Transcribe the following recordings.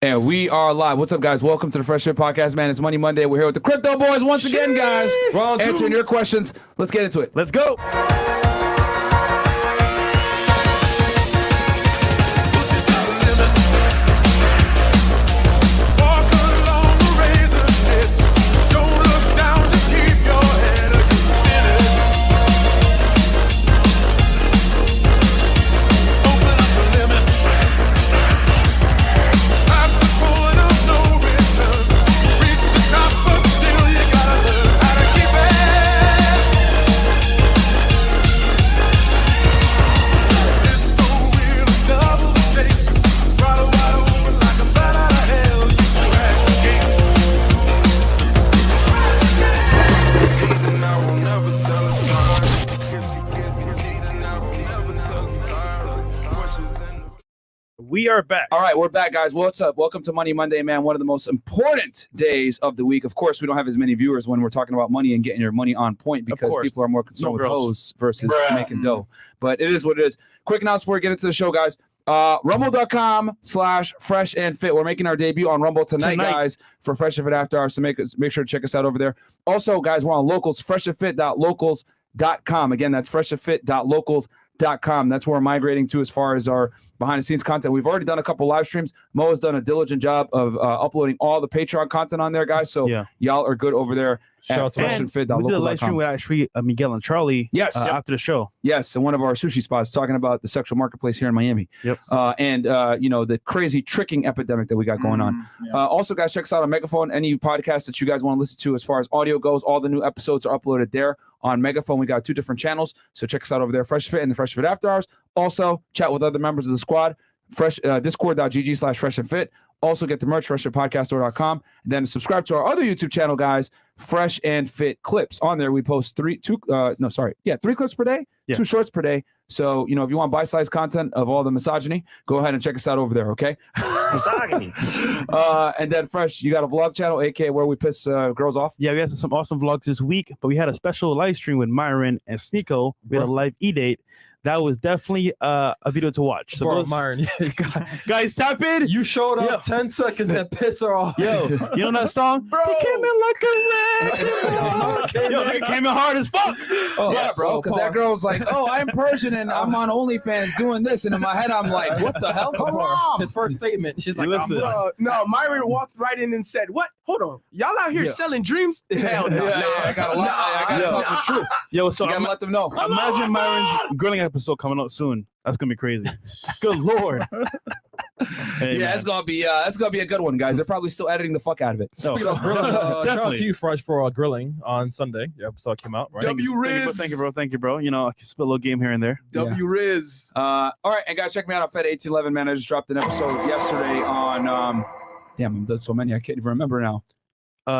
And we are live. What's up, guys? Welcome to the Fresh Fit Podcast, man. It's Money Monday. We're here with the Crypto Boys once again, guys. Answering your questions. Let's get into it. Let's go. We are back. All right, we're back, guys. What's up? Welcome to Money Monday, man. One of the most important days of the week. Of course, we don't have as many viewers when we're talking about money and getting your money on point because people are more concerned with hoes versus making dough. But it is what it is. Quick announcement before we get into the show, guys. Rumble.com/Freshandfit. We're making our debut on Rumble tonight, guys, for Fresh and Fit Afterhours. So make sure to check us out over there. Also, guys, we're on Locals, freshandfit.locals.com. Again, that's freshandfit.locals.com. That's where we're migrating to as far as our behind the scenes content. We've already done a couple live streams. Mo has done a diligent job of uploading all the Patreon content on there, guys. So y'all are good over there at freshandfit.locals.com. We did a live stream with actually Miguel and Charlie after the show. Yes, in one of our sushi spots talking about the sexual marketplace here in Miami. And the crazy tricking epidemic that we got going on. Also, guys, check us out on Megaphone. Any podcast that you guys want to listen to as far as audio goes, all the new episodes are uploaded there on Megaphone. We got 2 different channels, so check us out over there, Fresh Fit and the Fresh Fit After Hours. Also, chat with other members of the squad, discord.gg/freshandfit. Also, get the merch, freshfitpodcaststore.com. And then subscribe to our other YouTube channel, guys, Fresh and Fit Clips. On there, we post 3 clips per day, 2 shorts per day. So, if you want bite-sized content of all the misogyny, go ahead and check us out over there, okay? Misogyny. And then, Fresh, you got a vlog channel, a.k.a. where we piss girls off? Yeah, we had some awesome vlogs this week, but we had a special live stream with Myron and Sneeko. We had a live e-date. That was definitely a video to watch. So Myron, guys, tap in. You showed up 10 seconds and piss her off. Yo, you know that song? Bro. He came in like a rat. He came in hard as fuck. Yeah, bro, because that girl was like, oh, I'm Persian and I'm on OnlyFans doing this. And in my head, I'm like, what the hell? His first statement. She's like, no, Myron walked right in and said, what? Hold on. Y'all out here selling dreams? Hell no. I got to talk the truth. Yo, so I got to let them know. Imagine Myron's grilling episode coming out soon. That's gonna be crazy. Good lord. Hey, it's gonna be a good one, guys. They're probably still editing the fuck out of it. Shout out to you, Fresh, for grilling on Sunday. Your episode came out, right? Thank you, bro. I can spit a little game here and there. Riz. All right, and guys, check me out on Fed 1811, man. I just dropped an episode yesterday on damn, I've done so many I can't even remember now.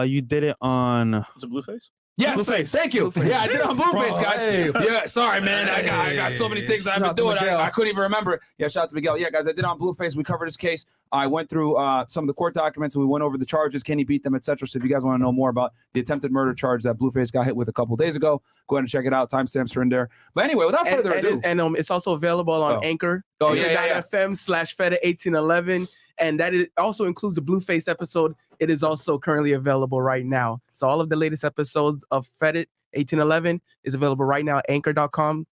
You did it on Was it BlueFace? Yes, BlueFace. Thank you. BlueFace. Yeah, I did it on BlueFace, guys. Hey. Yeah, sorry, man. I got so many things I've been doing. I couldn't even remember it. Yeah, shout out to Miguel. Yeah, guys, I did it on BlueFace. We covered his case. I went through some of the court documents and we went over the charges. Can he beat them, etc. So if you guys want to know more about the attempted murder charge that BlueFace got hit with a couple days ago, go ahead and check it out. Timestamps are in there. But anyway, without further ado, it's also available on Anchor. FM/Fed1811. And that also includes the BlueFace episode. It is also currently available right now. So all of the latest episodes of Fed 1811 is available right now at anchor.com.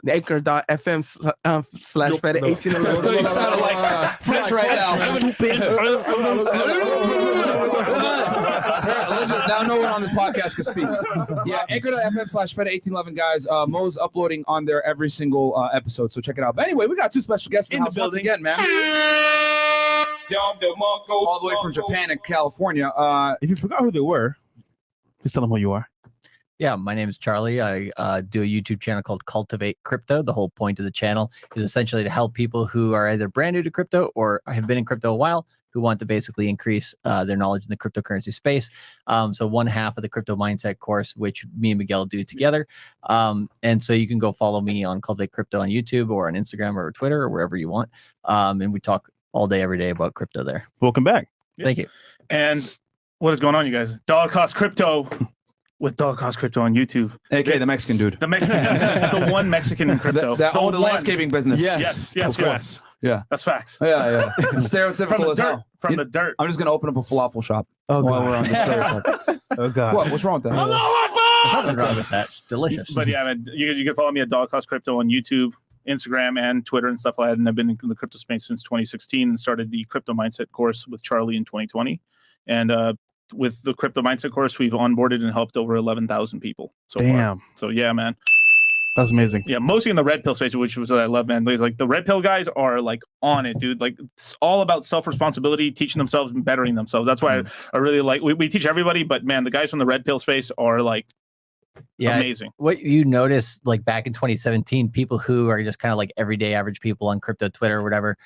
Anchor.fm/Fed1811. You sounded like Fresh right now. Stupid. Now no one on this podcast can speak. Yeah, anchor.fm/Fed1811, guys. Mo's uploading on there every single episode, so check it out. But anyway, we got 2 special guests in the house once again, man. All the way from Japan and California. If you forgot who they were, just tell them who you are. Yeah, my name is Charlie. I do a YouTube channel called Cultivate Crypto. The whole point of the channel is essentially to help people who are either brand new to crypto or have been in crypto a while, who want to basically increase their knowledge in the cryptocurrency space. So one half of the crypto mindset course, which me and Miguel do together. And so you can go follow me on Cultivate Crypto on YouTube or on Instagram or Twitter or wherever you want. And we talk all day, every day about crypto there. Welcome back. Thank you. And what is going on, you guys? Dog Cost Crypto with Dog Cost Crypto on YouTube. Okay, the Mexican dude. The Mexican, the one Mexican in crypto. That owned the landscaping business. Yes. Yeah. That's facts. Yeah. Stereotypical From the as dirt. hell. From the dirt. I'm just gonna open up a falafel shop Oh while we're god. on the stereotype. Oh god. What? What's wrong with that? There's nothing wrong with that. It's delicious. But yeah, man, you can follow me at Dog Cost Crypto on YouTube, Instagram, and Twitter and stuff like that. And I've been in the crypto space since 2016 and started the Crypto Mindset course with Charlie in 2020. And with the Crypto Mindset course, we've onboarded and helped over 11,000 people so far. Damn. So yeah, man. That's amazing. Yeah, mostly in the red pill space, which was what I love, man. Like the red pill guys are like on it, dude. Like it's all about self-responsibility, teaching themselves and bettering themselves. That's why I really like. We teach everybody, but man, the guys from the red pill space are like amazing. What you notice, like back in 2017, people who are just kind of like everyday average people on crypto Twitter or whatever,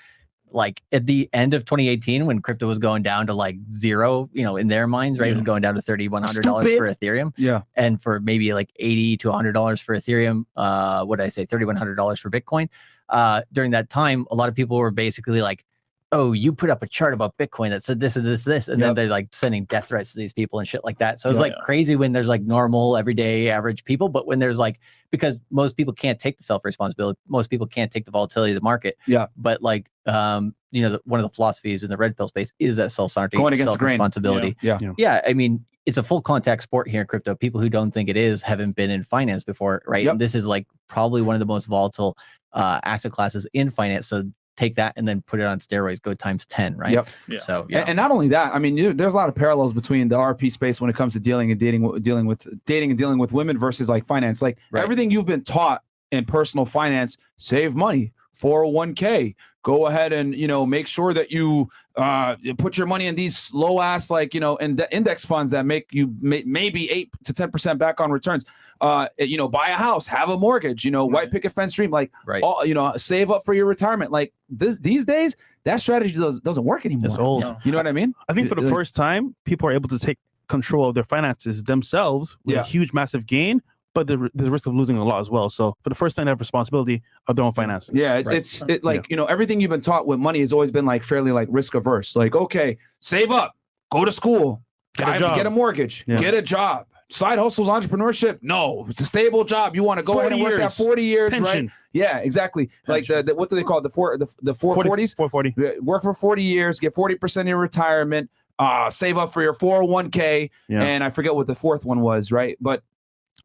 like at the end of 2018 when crypto was going down to like zero, in their minds, right? It was going down to $3,100 for Ethereum. Yeah. And for maybe like $80 to $100 for Ethereum, what did I say? $3,100 for Bitcoin. During that time, a lot of people were basically like, oh, you put up a chart about Bitcoin that said this and this. And then they're like sending death threats to these people and shit like that. So it's like crazy when there's like normal, everyday, average people. But when there's like, because most people can't take the self-responsibility, most people can't take the volatility of the market. Yeah. But like, one of the philosophies in the red pill space is that self-responsibility. Yeah. I mean, it's a full contact sport here in crypto. People who don't think it is haven't been in finance before, right? And this is like probably one of the most volatile asset classes in finance. So take that and then put it on steroids, go times 10, right? Yep. Yeah. So and not only that, I mean, there's a lot of parallels between the RP space when it comes to dealing and dealing with women versus like finance. Like everything you've been taught in personal finance, save money, 401k, go ahead and make sure that you put your money in these low ass index funds that make you maybe 8 to 10% back on returns. Buy a house, have a mortgage, white picket fence dream, save up for your retirement. Like these days, that strategy doesn't work anymore. It's old. You know what I mean? I think for the first time, people are able to take control of their finances themselves with a huge, massive gain. But there's a risk of losing a lot as well. So for the first time, they have responsibility of their own finances. Yeah, it's everything you've been taught with money has always been like fairly like risk averse. Like, okay, save up, go to school, get a mortgage, get a job. Side hustles, entrepreneurship. No, it's a stable job. You want to go ahead and work that 40 years, pension. Right? Yeah, exactly. Pensions. Like the what do they call it? The 440s? 440. Work for 40 years, get 40% of your retirement, save up for your 401k, and I forget what the fourth one was, right? But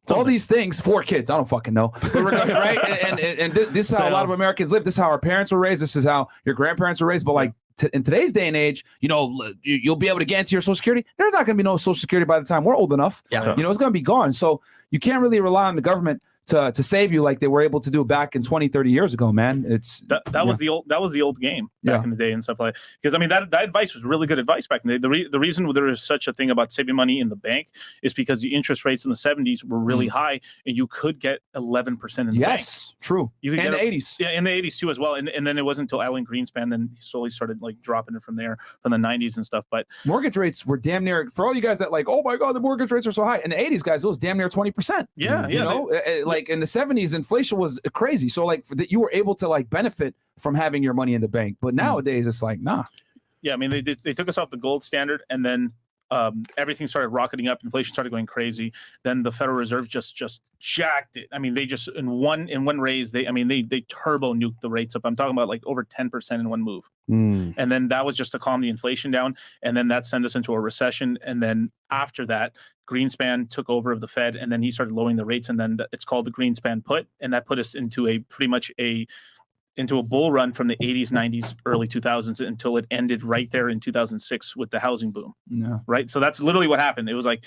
all these things, 4 kids, I don't fucking know. But right? And this is how a lot of Americans live. This is how our parents were raised. This is how your grandparents were raised. But like in today's day and age, you'll be able to get into your Social Security. There's not going to be no Social Security by the time we're old enough. Yeah. It's going to be gone. So you can't really rely on the government to save you like they were able to do back in 20, 30 years ago, man. It's that was the old game back in the day and stuff like that. Because I mean that advice was really good advice back in the day. The reason there is such a thing about saving money in the bank is because the interest rates in the 70s were really high and you could get 11% in the bank. True. You could in get the 80s. Yeah, in the 80s too as well. And then it wasn't until Alan Greenspan then he slowly started like dropping it from there from the 90s and stuff. But mortgage rates were damn near, for all you guys that like, oh my God, the mortgage rates are so high. In the 80s, guys, it was damn near 20%. Yeah. Like in the 70s, inflation was crazy. So like that you were able to like benefit from having your money in the bank. But nowadays it's like, nah. Yeah, I mean, they took us off the gold standard and then everything started rocketing up. Inflation started going crazy. Then the Federal Reserve just jacked it. I mean, they just in one raise, they turbo nuked the rates up. I'm talking about like over 10% in one move. And then that was just to calm the inflation down. And then that sent us into a recession. And then after that, Greenspan took over of the Fed, and then he started lowering the rates, and then it's called the Greenspan put, and that put us into into a bull run from the 80s, 90s, early 2000s until it ended right there in 2006 with the housing boom. Yeah. Right. So that's literally what happened. It was like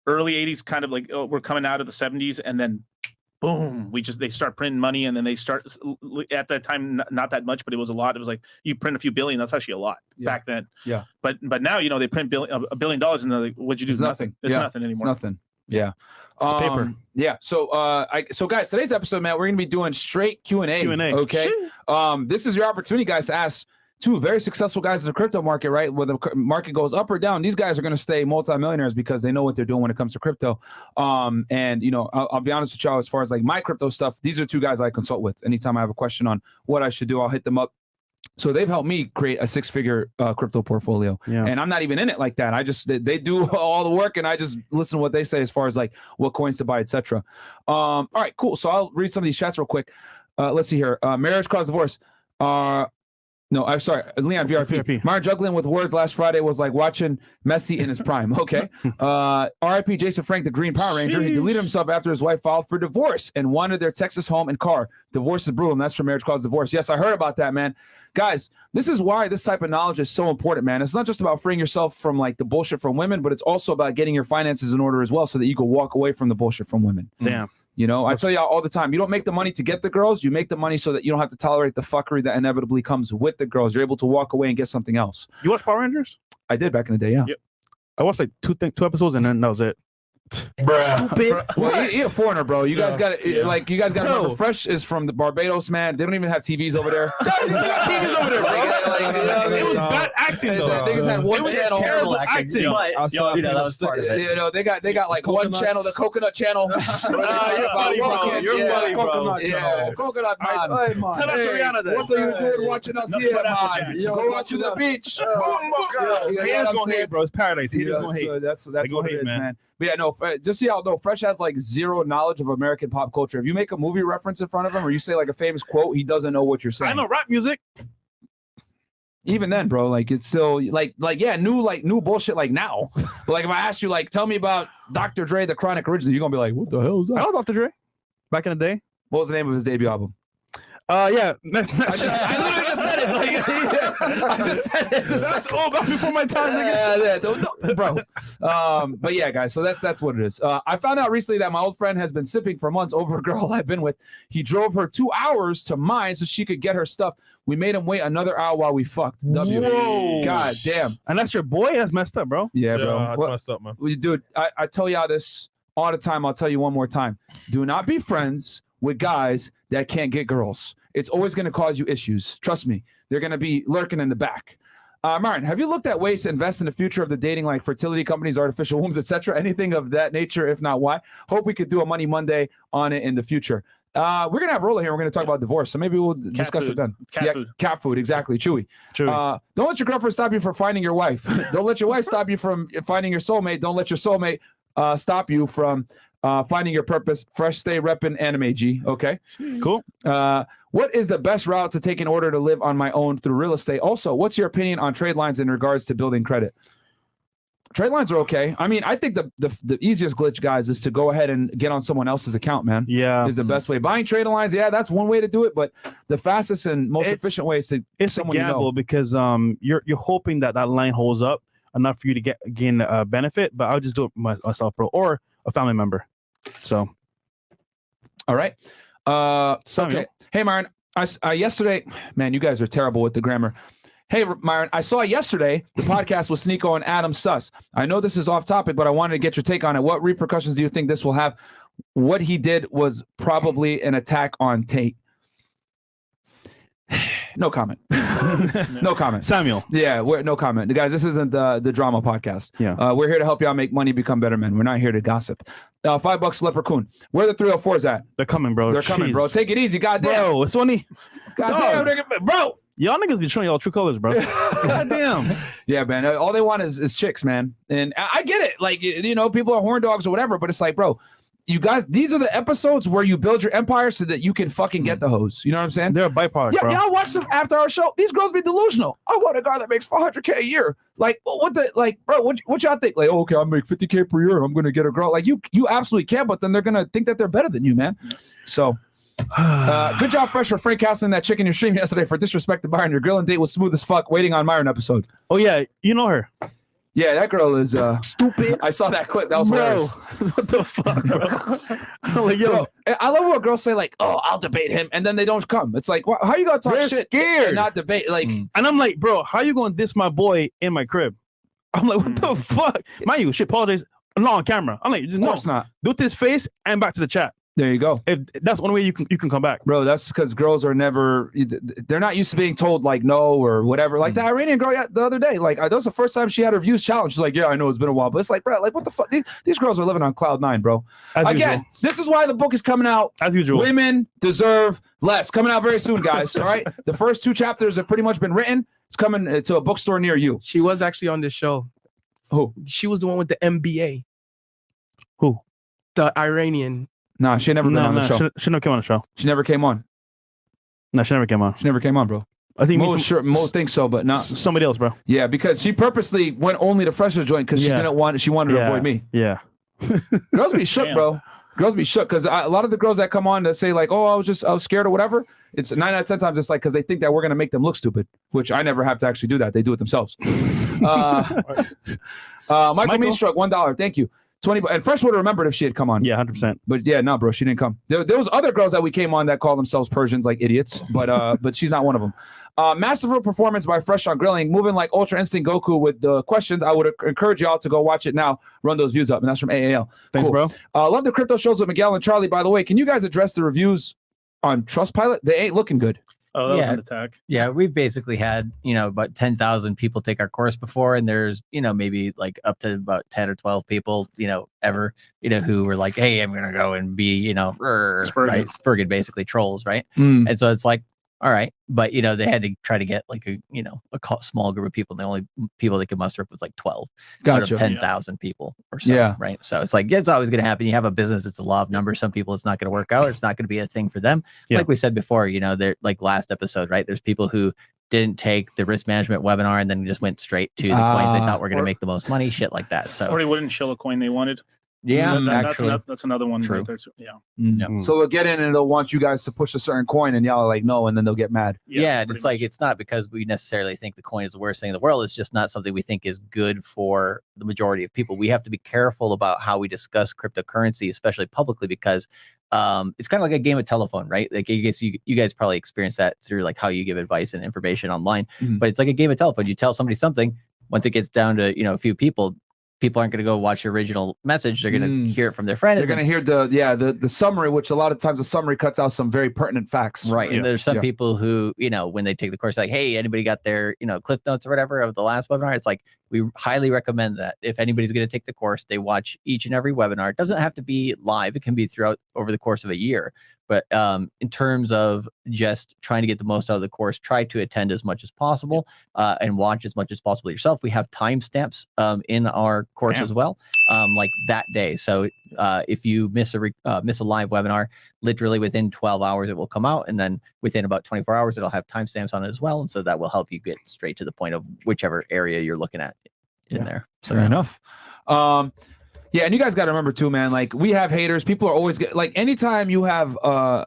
early 80s, kind of like we're coming out of the 70s, and then boom, they start printing money, and then they start at that time not that much, but it was a lot. It was like you print a few billion. That's actually a lot back then. Yeah. But now they print $1 billion, and they're like, what'd you do? It's nothing. It's nothing anymore. It's nothing. Yeah. It's paper. Yeah. So guys, today's episode, man, we're gonna be doing straight Q&A. Okay. This is your opportunity, guys, to ask two very successful guys in the crypto market, right? Whether the market goes up or down, these guys are going to stay multimillionaires because they know what they're doing when it comes to crypto. And I'll be honest with y'all, as far as like my crypto stuff, these are two guys I consult with. Anytime I have a question on what I should do, I'll hit them up. So they've helped me create a 6-figure crypto portfolio. Yeah. And I'm not even in it like that. They do all the work, and I just listen to what they say as far as like what coins to buy, etc. All right, cool. So I'll read some of these chats real quick. Let's see here. Marriage cause divorce. No, I'm sorry, Leon VRP. Myron juggling with words last Friday was like watching Messi in his prime. Okay. RIP Jason Frank, the Green Power Ranger. He deleted himself after his wife filed for divorce and wanted their Texas home and car. Divorce is brutal, and that's for marriage cause divorce. Yes, I heard about that, man. Guys, this is why this type of knowledge is so important, man. It's not just about freeing yourself from like the bullshit from women, but it's also about getting your finances in order as well so that you can walk away from the bullshit from women. Damn. You know, I tell y'all all the time, you don't make the money to get the girls. You make the money so that you don't have to tolerate the fuckery that inevitably comes with the girls. You're able to walk away and get something else. You watch Power Rangers? I did back in the day, yeah. Yep. I watched like two episodes and then that was it. Stupid. Well, you're a foreigner, bro. You guys got like you guys got to remember. Fresh is from the Barbados, man. They don't even have TVs over there. TVs over there, bro. It was bad acting though. Niggas had one channel. Terrible acting. But that was part of it. You know, they got like one channel, the coconut channel. You're funny, bro. You're funny, bro. Yeah, coconut man. Tell that to Rihanna then. What are you doing watching us here, man? Go out to the beach. Haters gonna hate, bro. It's paradise. Haters gonna hate. So that's They what gonna it hate, is, man. man. But yeah, no, just see how though Fresh has like zero knowledge of American pop culture. If you make a movie reference in front of him or you say like a famous quote, he doesn't know what you're saying. I know rap music. Even then, bro, like it's still like yeah, new bullshit like now. But like if I ask you like tell me about Dr. Dre, the Chronic original, you're gonna be like, what the hell is that? I know Dr. Dre. Back in the day. What was the name of his debut album? Yeah. I literally just said it. Like, I just said it. That's all about before my time, nigga. Bro. But yeah, guys. So that's what it is. I found out recently that my old friend has been sipping for months over a girl I've been with. He drove her 2 hours to mine so she could get her stuff. We made him wait another hour while we fucked. W. Whoa. God damn. And that's your boy? That's messed up, bro. Yeah, bro. that's messed up, man. Dude, I tell y'all this all the time. I'll tell you one more time. Do not be friends with guys that can't get girls. It's always going to cause you issues. Trust me. They're going to be lurking in the back. Martin, have you looked at ways to invest in the future of the dating, like fertility companies, artificial wombs, etc.? Anything of that nature? If not, why? Hope we could do a Money Monday on it in the future. We're going to have Rolla here. We're going to talk about divorce. So maybe we'll discuss it then. Food. Cat food. Exactly. Chewy. Don't let your girlfriend stop you from finding your wife. Don't let your wife stop you from finding your soulmate. Don't let your soulmate stop you from finding your purpose. Fresh stay repping anime G. Okay. Cool. What is the best route to take in order to live on my own through real estate? Also, what's your opinion on trade lines in regards to building credit? Trade lines are okay. I mean, I think the easiest glitch, guys, is to go ahead and get on someone else's account, man. Yeah. Is the best way. Buying trade lines, yeah, that's one way to do it, but the fastest and most efficient way is to it's a gamble because you're hoping that line holds up enough for you to gain a benefit, but I'll just do it myself, bro, or a family member. So, all right. Okay. Hey, Myron. Yesterday, man, you guys are terrible with the grammar. Hey, Myron, I saw yesterday the podcast with Sneeko and Adam Suss. I know this is off topic, but I wanted to get your take on it. What repercussions do you think this will have? What he did was probably an attack on Tate. No comment. No comment. Samuel. Yeah, no comment. Guys, this isn't the drama podcast. Yeah. We're here to help y'all make money, become better men. We're not here to gossip. $5 Leprechaun. Where are the 304s at? They're coming, bro. They're coming, bro. Take it easy, goddamn. Bro, it's funny. Goddamn, bro. Y'all niggas be showing y'all true colors, bro. Goddamn. Yeah, man. All they want is chicks, man. And I get it. Like, you know, people are horn dogs or whatever, but it's like, bro, you guys, these are the episodes where you build your empire so that you can fucking get the hose. You know what I'm saying? They're a byproduct, bro. Y'all watch some after our show. These girls be delusional. I want a guy that makes $400K a year. Like, bro, what y'all think? Like, oh, okay, I make $50K per year and I'm going to get a girl. Like, you absolutely can, but then they're going to think that they're better than you, man. So, good job, Fresh, for Frank Castle that chick in your stream yesterday for disrespecting Byron. Your grilling date was smooth as fuck, waiting on Myron episode. Oh, yeah. You know her. Yeah, that girl is stupid. I saw that clip. That was hilarious. What the fuck, bro? Like, yo, bro, I love when girls say like, "Oh, I'll debate him," and then they don't come. It's like, how you gonna talk they're shit scared and not debate? Like, and I'm like, bro, how you gonna diss my boy in my crib? I'm like, what the fuck? Mind you, she apologized not on camera. I'm like, of course not. Do it to his face and back to the chat. There you go. If that's the only way you can come back, bro. That's because girls are they're not used to being told like no or whatever. Like the Iranian girl the other day, like that was the first time she had her views challenged. She's like, yeah, I know it's been a while, but it's like, bro, like what the fuck? These girls are living on cloud nine, bro. Again, this is why the book is coming out. As usual, women deserve less. Coming out very soon, guys. All right, the first 2 chapters have pretty much been written. It's coming to a bookstore near you. She was actually on this show. Who? She was the one with the MBA. Who? The Iranian. Nah, she never been on the show. She never came on the show. She never came on. No, she never came on. She never came on, bro. I think Mo thinks so, but not somebody else, bro. Yeah, because she purposely went only to Fresh's joint because she wanted to avoid me. Yeah. Girls be shook, bro. Girls be shook because a lot of the girls that come on that say like, "Oh, I was scared" or whatever. It's 9 out of 10 times it's like because they think that we're gonna make them look stupid, which I never have to actually do that. They do it themselves. Michael Me struck $1. Thank you. 20 and Fresh would have remembered if she had come on. Yeah, 100%. But yeah, no, bro, she didn't come. There was other girls that we came on that call themselves Persians like idiots, but she's not one of them. Masterful performance by Fresh on Grilling, moving like Ultra Instinct Goku with the questions. I would encourage y'all to go watch it now. Run those views up, and that's from AAL. Thanks, cool. bro. Love the crypto shows with Miguel and Charlie. By the way, can you guys address the reviews on Trustpilot? They ain't looking good. Oh, that was an attack. Yeah, we've basically had, about 10,000 people take our course before, and there's, maybe like up to about 10 or 12 people, ever, who were like, hey, I'm going to go and be, right? Spurgid, basically trolls, right? And so it's like, all right. But, they had to try to get like a small group of people. And the only people they could muster up was like 12 out of 10,000 people or so. Right. So it's like, it's always going to happen. You have a business. It's a law of numbers. Some people, it's not going to work out. It's not going to be a thing for them. Like we said before, they're like last episode, right? There's people who didn't take the risk management webinar and then just went straight to the coins they thought were going to make the most money, shit like that. So or they wouldn't show a coin they wanted. Yeah, that's another one right there too. Yeah. So they'll get in and they'll want you guys to push a certain coin, and y'all are like, no, and then they'll get mad. Yeah, and it's like it's not because we necessarily think the coin is the worst thing in the world. It's just not something we think is good for the majority of people. We have to be careful about how we discuss cryptocurrency, especially publicly, because it's kind of like a game of telephone, right? Like you guys probably experience that through like how you give advice and information online. But it's like a game of telephone. You tell somebody something, once it gets down to a few people aren't going to go watch your original message. They're going to hear it from their friend. They're going to hear the summary, which a lot of times the summary cuts out some very pertinent facts. Right. And there's some people who, when they take the course, like, hey, anybody got their, cliff notes or whatever of the last webinar? It's like, we highly recommend that if anybody's going to take the course, they watch each and every webinar. It doesn't have to be live. It can be over the course of a year. But in terms of just trying to get the most out of the course, try to attend as much as possible and watch as much as possible yourself. We have timestamps in our course as well, like that day. So if you miss a live webinar, literally within 12 hours it will come out, and then within about 24 hours it'll have timestamps on it as well. And so that will help you get straight to the point of whichever area you're looking at in there. So fair enough. Yeah, and you guys got to remember too, man, like we have haters. People are always like anytime you have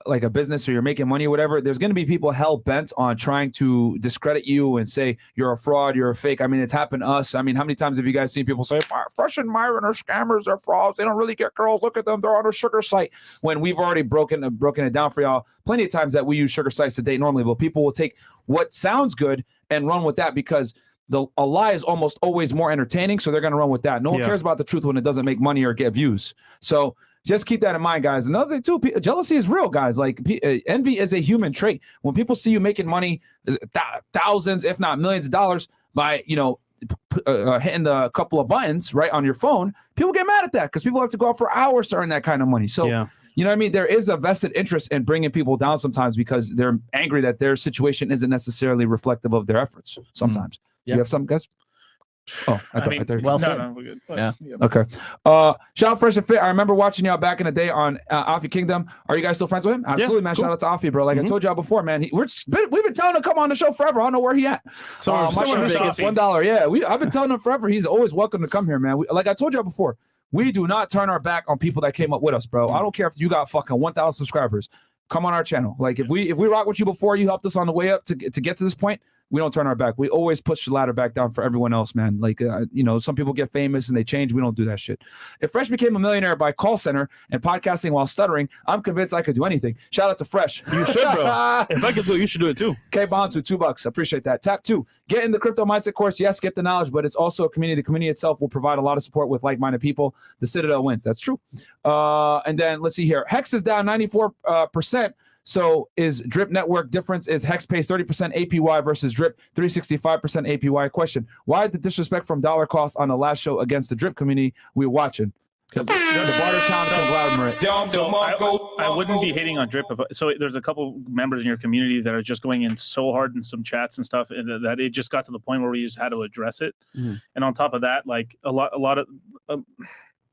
like a business or you're making money or whatever, there's going to be people hell bent on trying to discredit you and say you're a fraud, you're a fake. I mean, it's happened to us. I mean, how many times have you guys seen people say Fresh and Myron are scammers, they're frauds, they don't really get girls, look at them, they're on a sugar site, when we've already broken it down for y'all plenty of times that we use sugar sites to date normally, but people will take what sounds good and run with that because a lie is almost always more entertaining, so they're going to run with that. No one cares about the truth when it doesn't make money or get views. So just keep that in mind, guys. Another thing too, jealousy is real, guys. Like envy is a human trait. When people see you making money, thousands, if not millions of dollars by, hitting the couple of buttons right on your phone, people get mad at that because people have to go out for hours to earn that kind of money. So, you know what I mean? There is a vested interest in bringing people down sometimes because they're angry that their situation isn't necessarily reflective of their efforts sometimes. You have something, guys? Oh, I thought well, no, we're good. Yeah. Okay. Shout out Fresh and Fit. I remember watching y'all back in the day on Afi Kingdom. Are you guys still friends with him? Absolutely, man. Cool. Shout out to Afi, bro. Like I told y'all before, man. We've been telling him to come on the show forever. I don't know where he at. $1. Yeah, I've been telling him forever. He's always welcome to come here, man. Like I told y'all before, we do not turn our back on people that came up with us, bro. I don't care if you got fucking 1,000 subscribers. Come on our channel. Like if we rock with you before, you helped us on the way up to get to this point. We don't turn our back. We always push the ladder back down for everyone else, man. Like, some people get famous and they change. We don't do that shit. If Fresh became a millionaire by call center and podcasting while stuttering, I'm convinced I could do anything. Shout out to Fresh. You should, bro. If I could do it, you should do it too. K Bonds with $2. Appreciate that. Tap 2. Get in the crypto mindset course. Yes, get the knowledge, but it's also a community. The community itself will provide a lot of support with like-minded people. The Citadel wins. That's true. And then let's see here. Hex is down 94%. So is Drip network difference? Is Hex pays 30% APY versus Drip 365% APY? Question: why the disrespect from dollar cost on the last show against the Drip community we're watching? Because the Bartertown conglomerate. So I wouldn't be hating on Drip. So there's a couple members in your community that are just going in so hard in some chats and stuff, and that it just got to the point where we just had to address it. And on top of that, like a lot of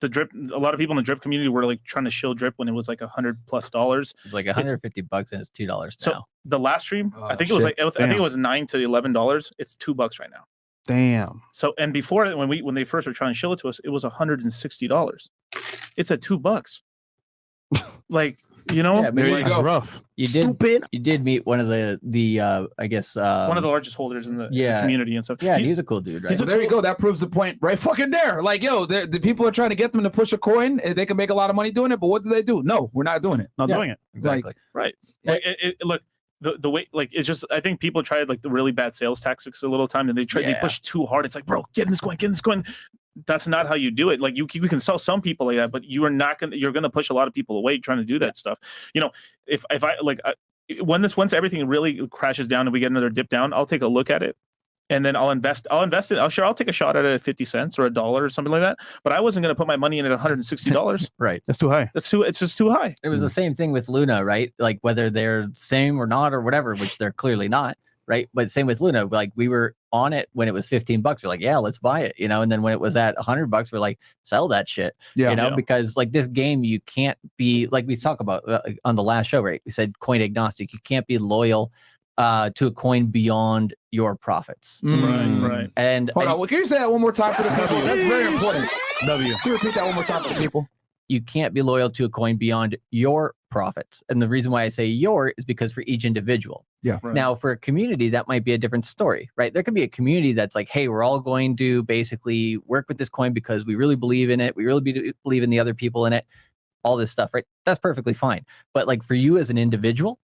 the drip, a lot of people in the drip community were like trying to shill drip when it was like $100+. It's like $150 and it's $2 So now. the last stream, Oh, I think it was shit. like, I think it was $9 to $11. It's $2 right now. Damn. So, and before when they first were trying to shill it to us, it was $160. It's at $2. Like, you know, Yeah, There you That's go. rough. you did Stupid. you did meet one of the I guess one of the largest holders in the community and stuff. yeah, He's- he's a cool dude, right? So there you go. That proves the point right fucking there. Like, yo, the people are trying to get them to push a coin. They can make a lot of money doing it, but what do? No, we're not doing it. Not Yeah. doing it. Exactly. Right. Like, look, the way, like, it's just, I think people tried like the really bad sales tactics a little time, and they Yeah. push too hard. It's like, bro, get in this coin. That's not how you do it. Like, you can sell some people like that, but you're gonna push a lot of people away trying to do that stuff. You know, if I like, once everything really crashes down and we get another dip down, I'll take a look at it. And then I'll invest it. I'll take a shot at it at 50 cents or $1 or something like that. But I wasn't going to put my money in at $160. Right. That's too high. It's just too high. It was the same thing with Luna, right? Like whether they're same or not or whatever, which they're clearly not, right? But same with Luna. Like we were on it when it was $15. We're like, yeah, let's buy it, you know. And then when it was at $100, we're like, sell that shit, Yeah. you know, Yeah. because like this game, you can't be like we talk about on the last show, right? We said coin agnostic. You can't be loyal to a coin beyond your profits. Right. And Hold on. Well, can you say that one more time for the people? That's very important. W. Can you repeat that one more time for the people? you can't be loyal to a coin beyond your profits. And the reason why I say your is because for each individual. Yeah. Right. Now, for a community, that might be a different story, right? There could be a community that's like, hey, we're all going to basically work with this coin because we really believe in it. We really believe in the other people in it, all this stuff, right? That's perfectly fine. But like for you as an individual,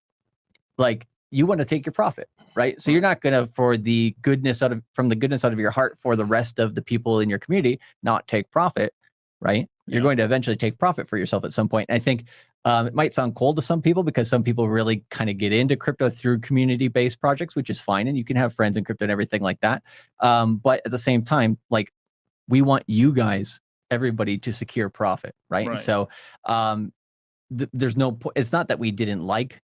like you want to take your profit, right? So you're not going to, from the goodness out of your heart for the rest of the people in your community, not take profit, right? You're going to eventually take profit for yourself at some point. And I think it might sound cold to some people because some people really kind of get into crypto through community-based projects, which is fine. And you can have friends in crypto and everything like that. But at the same time, like we want you guys, everybody to secure profit, right? And so there's no point. It's not that we didn't like,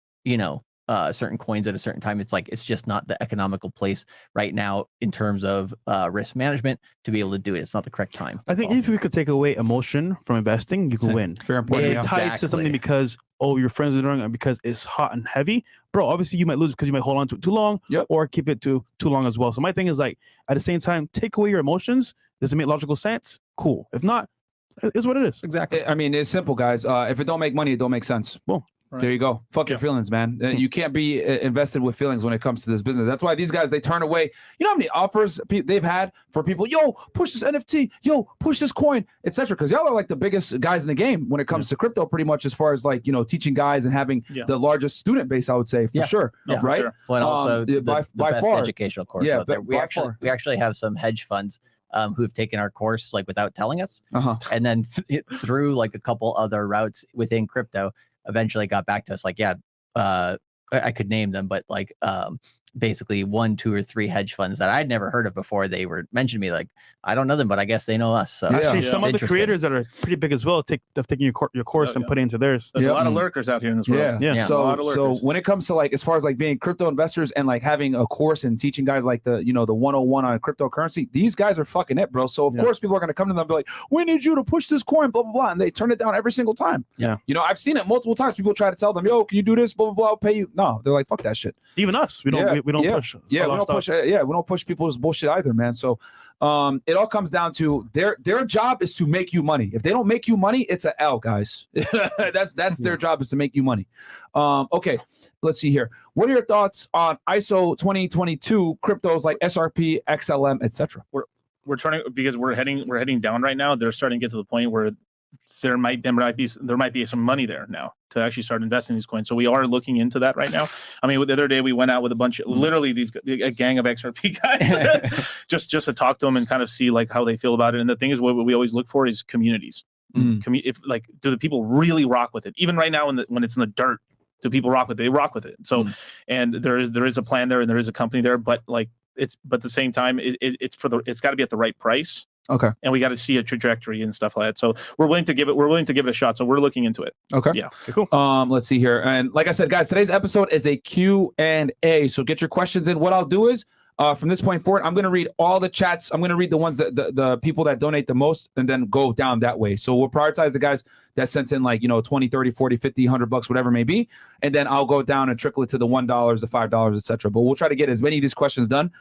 certain coins at a certain time. It's like, it's just not the economical place right now in terms of risk management to be able to do it. It's not the correct time. I think if we could take away emotion from investing, you can win. Fair point. When Yeah. it ties to something Exactly. because, your friends are doing it because it's hot and heavy, bro, obviously you might lose because you might hold on to it too long or keep it too long as well. So my thing is like, at the same time, take away your emotions. Does it make logical sense? Cool. If not, it's what it is. Exactly. I mean, it's simple, guys. If it don't make money, it don't make sense. Boom. Right. There you go. Fuck your feelings, man. You can't be invested with feelings when it comes to this business. That's why these guys, they turn away. You know how many offers they've had for people? Yo, push this NFT. Yo, push this coin, etc. Because y'all are like the biggest guys in the game when it comes to crypto, pretty much as far as like, teaching guys and having the largest student base, I would say, for sure. No, for Right? sure. Well, and also the by best far. educational course Yeah, out there. We by actually far. we actually have some hedge funds who have taken our course like without telling us, Uh-huh. and then through like a couple other routes within crypto, eventually got back to us like, I could name them, but like basically 1, 2, or 3 hedge funds that I'd never heard of before. They were mentioned to me like, I don't know them, but I guess they know us. So Actually, it's some of the interesting. creators that are pretty big as well have taken your course and put it into theirs. There's Yep. a lot of lurkers out here in this world. Yeah. Yeah. So, A lot of so lurkers. when it comes to like, as far as like being crypto investors and like having a course and teaching guys like the 101 on cryptocurrency, these guys are fucking it, bro. So of course people are going to come to them and be like, we need you to push this coin, blah, blah, blah. And they turn it down every single time. Yeah. I've seen it multiple times. People try to tell them, yo, can you do this? Blah, blah, blah. I'll pay you. No, they're like, fuck that shit. Even us, we don't we don't push. Yeah, a lot we of don't stuff. push. We don't push people's bullshit either, man. So, it all comes down to their job is to make you money. If they don't make you money, it's an L, guys. that's their job is to make you money. Okay, let's see here. What are your thoughts on ISO 2022 cryptos like SRP, XLM, etc.? We're turning because we're heading down right now. They're starting to get to the point where there might be some money there now to actually start investing in these coins. So we are looking into that right now. I mean, the other day we went out with a bunch of literally a gang of XRP guys just to talk to them and kind of see like how they feel about it. And the thing is, what we always look for is communities. If like, do the people really rock with it? Even right now when it's in the dirt, do people rock with it? They rock with it. So, and there is a plan there and there is a company there, but like but at the same time, it's got to be at the right price. Okay. And we got to see a trajectory and stuff like that. So we're willing to give it a shot. So we're looking into it. Okay. Yeah. Cool. Let's see here. And like I said, guys, today's episode is a Q&A. So get your questions in. What I'll do is From this point forward, I'm going to read all the chats. I'm going to read the ones that the people that donate the most and then go down that way. So we'll prioritize the guys that sent in like, 20, 30, 40, 50, $100, whatever it may be. And then I'll go down and trickle it to the $1, the $5, etc. But we'll try to get as many of these questions done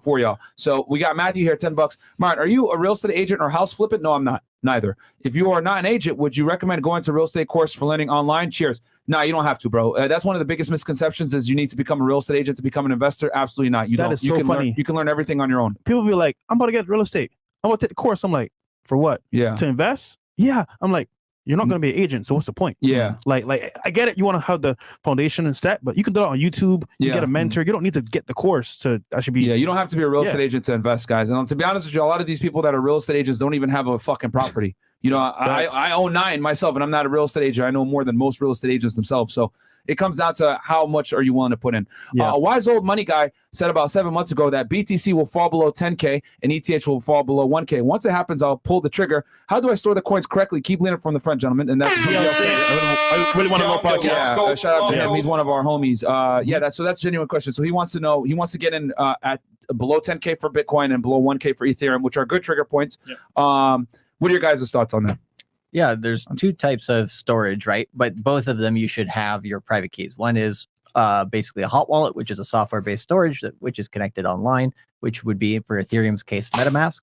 for y'all. So we got Matthew here, $10. Martin, are you a real estate agent or house flipping? No, I'm not. Neither. If you are not an agent, would you recommend going to real estate course for lending online? Cheers. No, you don't have to, bro. That's one of the biggest misconceptions is you need to become a real estate agent to become an investor. Absolutely not. You That don't. is You so can funny. Learn, you can learn everything on your own. People be like, I'm about to get real estate. I'm about to take the course. I'm like, for what? Yeah. To invest? Yeah. I'm like, you're not going to be an agent. So what's the point? Yeah. Like I get it. You want to have the foundation and stat, but you can do it on YouTube. You get a mentor. You don't need to get the course to actually be. Yeah, you don't have to be a real estate agent to invest, guys. And to be honest with you, a lot of these people that are real estate agents don't even have a fucking property. I own 9 myself, and I'm not a real estate agent. I know more than most real estate agents themselves. So it comes down to how much are you willing to put in. Yeah. A wise old money guy said about 7 months ago that BTC will fall below 10K and ETH will fall below 1K. Once it happens, I'll pull the trigger. How do I store the coins correctly? Keep leaning from the front, gentlemen. And that's I really want to know podcast. Yeah, shout out to him. He's one of our homies. That's a genuine question. So he wants to know. He wants to get in at below 10K for Bitcoin and below 1K for Ethereum, which are good trigger points. Yeah. What are your guys' thoughts on that? Yeah, there's 2 types of storage, right? But both of them you should have your private keys. One is basically a hot wallet, which is a software-based storage which is connected online, which would be, for Ethereum's case, Metamask.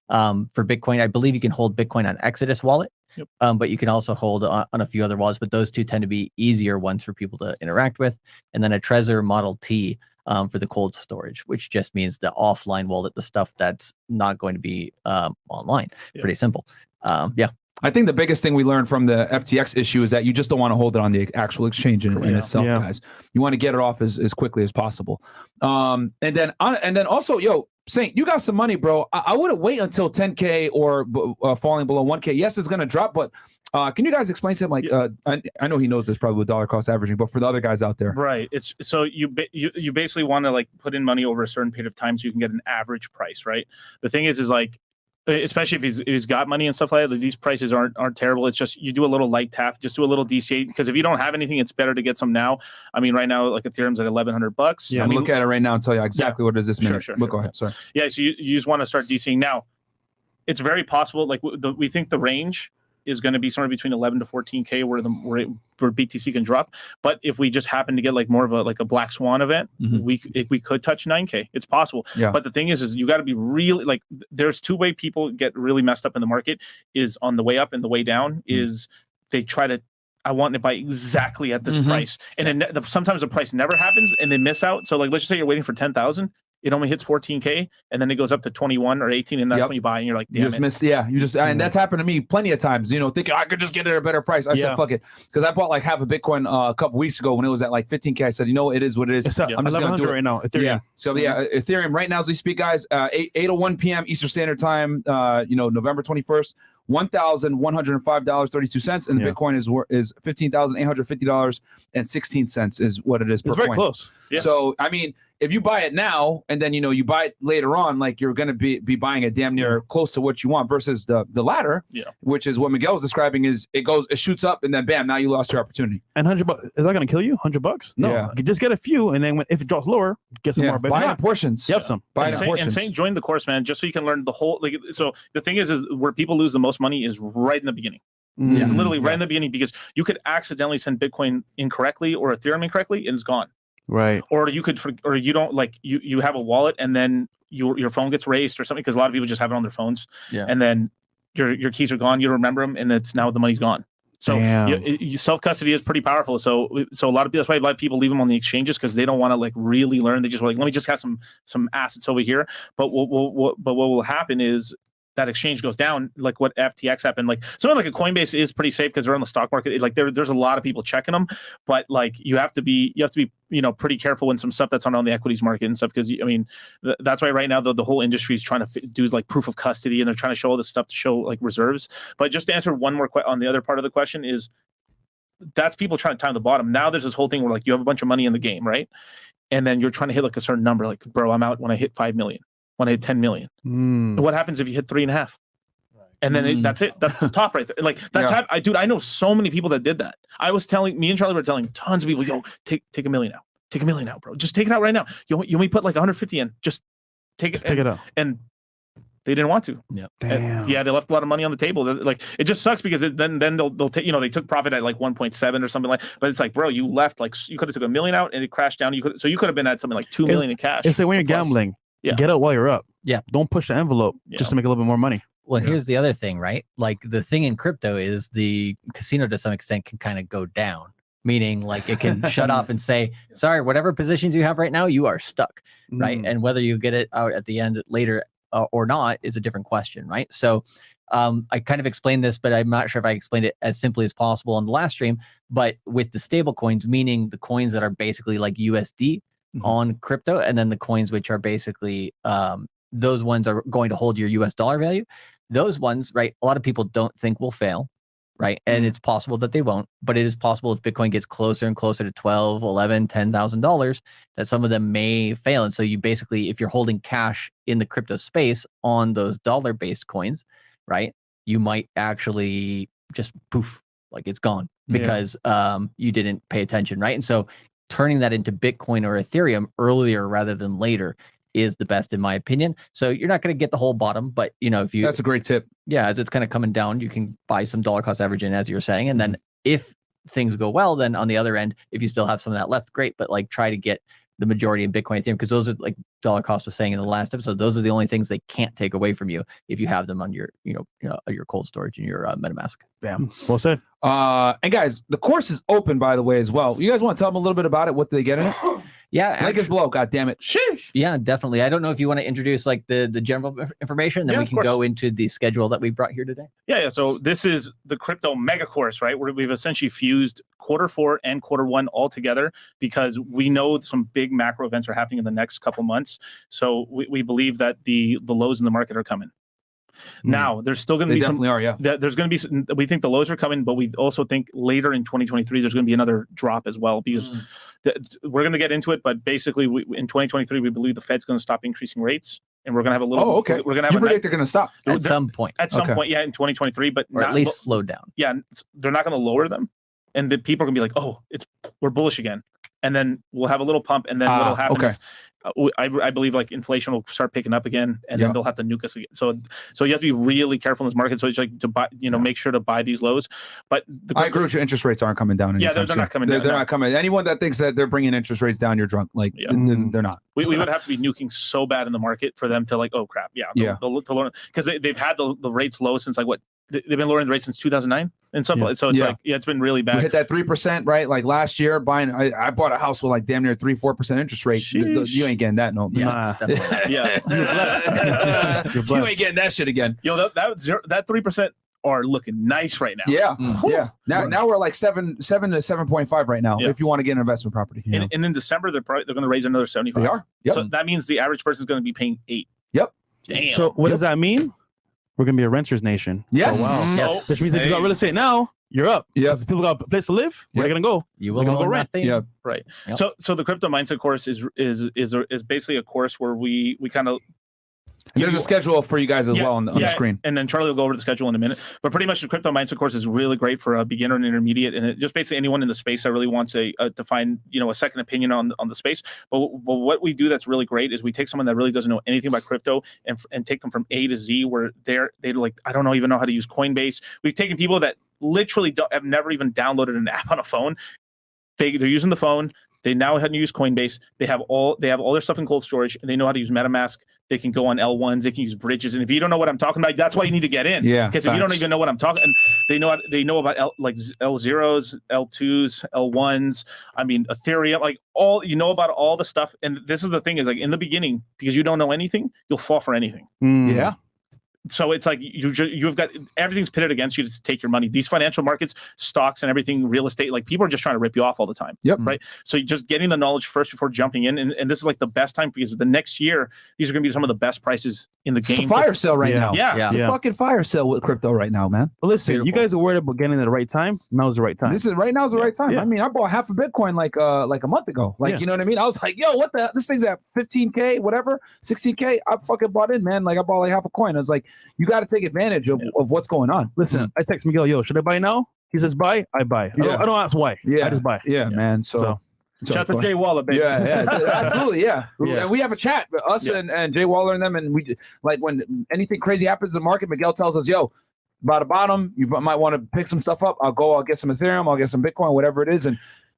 For Bitcoin, I believe you can hold Bitcoin on Exodus wallet, but you can also hold on a few other wallets, but those 2 tend to be easier ones for people to interact with. And then a Trezor Model T for the cold storage, which just means the offline wallet, the stuff that's not going to be online. Pretty simple. I think the biggest thing we learned from the FTX issue is that you just don't want to hold it on the actual exchange in itself, guys. You want to get it off as quickly as possible. And then also, Saint, you got some money, bro. I wouldn't wait until 10K or falling below 1K. Yes, it's going to drop, but can you guys explain to him, I know he knows this probably with dollar cost averaging, but for the other guys out there. Right. It's so you basically want to like put in money over a certain period of time so you can get an average price, right? The thing is like, especially if he's got money and stuff like that, these prices aren't terrible. It's just you do a little light tap, just do a little DCA, because if you don't have anything, it's better to get some now. I mean, right now, like Ethereum's at $1,100. Yeah, look at it right now and tell you exactly what is this minute. Sure. Go ahead. Sorry. Yeah, so you just want to start DCAing now. It's very possible. Like we think the range is going to be somewhere between 11 to 14K where BTC can drop. But if we just happen to get like more of a black swan event, we could touch 9K. It's possible. Yeah. But the thing is you got to be really like, there's 2 ways people get really messed up in the market is on the way up and the way down is they try to, I want to buy exactly at this price. And then sometimes the price never happens and they miss out. So like, let's just say you're waiting for 10,000. It only hits 14K and then it goes up to 21 or 18 and that's when you buy and you're like, damn, you just missed. Yeah, and that's happened to me plenty of times. Thinking I could just get it at a better price. I said fuck it, because I bought like half a Bitcoin a couple weeks ago when it was at like 15K. I said, it is what it is. I'm just gonna do it right now. Ethereum. Yeah. So Ethereum right now as we speak, guys. 8:01 p.m. Eastern Standard Time. November 21st. $1,105.32, and the Bitcoin is $15,850.16 is what it is per It's very coin. close. Yeah. So I mean, if you buy it now and then you buy it later on, like you're going to be buying it damn near close to what you want versus the latter, which is what Miguel was describing. Is it shoots up and then bam, now you lost your opportunity. And $100 is that going to kill you? $100? No, you just get a few, and then if it drops lower, get some more. Buy it in portions. You have some. Buy it in portions. And join the course, man, just so you can learn the whole. Like, so the thing is where people lose the most money is right in the beginning. It's literally right in the beginning, because you could accidentally send Bitcoin incorrectly or Ethereum incorrectly and it's gone. Right. Or you could, or you don't like you have a wallet and then your phone gets erased or something, because a lot of people just have it on their phones. Yeah. And then your keys are gone. You don't remember them, and it's now the money's gone. So self custody is pretty powerful. So a lot of people, that's why a lot of people leave them on the exchanges, because they don't want to like really learn. They just like, let me just have some assets over here. But what will happen is that exchange goes down, like what FTX happened. Like something like a Coinbase is pretty safe because they're on the stock market. Like there's a lot of people checking them, but like you have to be pretty careful when some stuff that's on the equities market and stuff, because I mean that's why right now the whole industry is trying to do like proof of custody, and they're trying to show all this stuff to show like reserves. But just to answer one more on the other part of the question is, that's people trying to time the bottom. Now there's this whole thing where like you have a bunch of money in the game, right? And then you're trying to hit like a certain number, like, bro, I'm out when I hit 5 million. When I hit 10 million. What happens if you hit 3.5? And then that's it. That's the top right there. Like that's I know so many people that did that. Me and Charlie were telling tons of people, yo, take $1 million out. take $1 million out, bro. Just take it out right now. You only put like 150 in. Just take it out. And they didn't want to. Yeah. Damn. Yeah, they left a lot of money on the table. Like, it just sucks because then they'll take, they took profit at like 1.7 or something like. But it's like, bro, you left, like, you could have took $1 million out and it crashed down. You could have been at something like $2 million in cash. It's like when you're gambling, get out while you're up. Yeah. Don't push the envelope just to make a little bit more money. Well, here's the other thing, right? Like, the thing in crypto is the casino to some extent can kind of go down, meaning like it can shut off and say, sorry, whatever positions you have right now, you are stuck, right? And whether you get it out at the end later or not is a different question, right? So I kind of explained this, but I'm not sure if I explained it as simply as possible on the last stream. But with the stable coins, meaning the coins that are basically like USD on crypto, and then the coins which are basically those ones are going to hold your US dollar value. Those ones, right? A lot of people don't think will fail, right? And it's possible that they won't, but it is possible if Bitcoin gets closer and closer to $12, $11, $10,000, that some of them may fail. And so you basically, if you're holding cash in the crypto space on those dollar-based coins, right, you might actually just poof, like it's gone because you didn't pay attention, right? And so turning that into Bitcoin or Ethereum earlier rather than later is the best in my opinion. So you're not going to get the whole bottom, but if you, that's a great tip. Yeah, as it's kind of coming down, you can buy some dollar cost average in, as you were saying, and then if things go well, then on the other end, if you still have some of that left, great. But like, try to get the majority in Bitcoin, Ethereum, because those are, like dollar cost was saying in the last episode, those are the only things they can't take away from you if you have them on your your cold storage and your MetaMask. Bam. Well said. And guys, the course is open, by the way, as well. You guys want to tell them a little bit about it? What do they get in it? Yeah, link is below. God damn it! Sheesh. Yeah, definitely. I don't know if you want to introduce like the general information, then we can go into the schedule that we brought here today. Yeah. So this is the crypto mega course, right? Where we've essentially fused Q4 and Q1 all together because we know some big macro events are happening in the next couple months. So we believe that the lows in the market are coming. Now, there's still going to be some. Definitely are, yeah. There's going to be. We think the lows are coming, but we also think later in 2023 there's going to be another drop as well because we're going to get into it. But basically, in 2023 we believe the Fed's going to stop increasing rates, and we're going to have a little. Oh, okay. We're going to have. You predict they're going to stop at some point. At some point, yeah, in 2023, but or not, at least slow down. Yeah, they're not going to lower them, and the people are going to be like, "Oh, we're bullish again," and then we'll have a little pump, and then what'll happen is. I believe like inflation will start picking up again, and then they'll have to nuke us again. So you have to be really careful in this market. So it's like to buy, make sure to buy these lows. But I agree with you. Interest rates aren't coming down. Yeah, they're not coming down. They're not coming. Anyone that thinks that they're bringing interest rates down, you're drunk. Like they're not. We would have to be nuking so bad in the market for them to like, oh crap, they'll look to lower because they've had the rates low since like what. They've been lowering the rates since 2009 and stuff like that. So it's like, it's been really bad. We hit that 3%, right? Like last year, I bought a house with like damn near 3-4% interest rate. You ain't getting that, no. Yeah, yeah. You ain't getting that shit again. Yo, that 3% are looking nice right now. Yeah, yeah. Now we're like 7 to 7.5 right now. If you want to get an investment property, and in December they're going to raise another 75. They are. Yep. So that means the average person is going to be paying 8. Yep. Damn. So what does that mean? We're gonna be a renters nation. Yes. Oh, wow. Yes. Which means if you got real estate now, you're up. Yeah. Because people got a place to live. Where are they gonna go? You will go rent. Yeah. Right. Yep. So the crypto mindset course is basically a course where we kind of. There's a schedule for you guys as well on the screen. And then Charlie will go over the schedule in a minute. But pretty much the crypto mindset course is really great for a beginner and intermediate, and it just basically anyone in the space that really wants to find a second opinion on the space. But what we do that's really great is we take someone that really doesn't know anything about crypto and take them from A to Z, where they're like, I don't even know how to use Coinbase. We've taken people that literally have never even downloaded an app on a phone. They're using the phone. They now know how to use Coinbase. They have all their stuff in cold storage, and they know how to use MetaMask. They can go on L1s. They can use bridges. And if you don't know what I'm talking about, that's why you need to get in. Yeah. Because if you don't even know what I'm talking, and they know about L0s, L2s, L1s. I mean, Ethereum, like about all the stuff. And this is the thing is like in the beginning, because you don't know anything, you'll fall for anything. Yeah. So it's like you've got everything's pitted against you to take your money. These financial markets, stocks and everything, real estate, like people are just trying to rip you off all the time. Yep. Right. So you're just getting the knowledge first before jumping in. And this is like the best time because the next year, these are going to be some of the best prices in the game. It's a fire sale right now. Yeah. It's a fucking fire sale with crypto right now, man. But listen, Beautiful. you guys are worried about getting at the right time. Now's the right time. Right now's the right time. Yeah. I mean, I bought half a Bitcoin like a month ago. Like, you know what I mean? I was like, yo, what the? This thing's at 15K, whatever, 16K. I fucking bought in, man. Like I bought like half a coin. I was like, you got to take advantage of what's going on. Listen, I text Miguel, yo, should I buy now? He says buy, I buy. I don't ask why. Yeah. I just buy. Yeah, man. So Shout out to Jay Waller, baby. Yeah, absolutely, yeah. And we have a chat, us Yeah. and Jay Waller and them, and we like when anything crazy happens in the market, Miguel tells us, "Yo, about a bottom, you might want to pick some stuff up. I'll get some Ethereum, I'll get some Bitcoin, whatever it is," and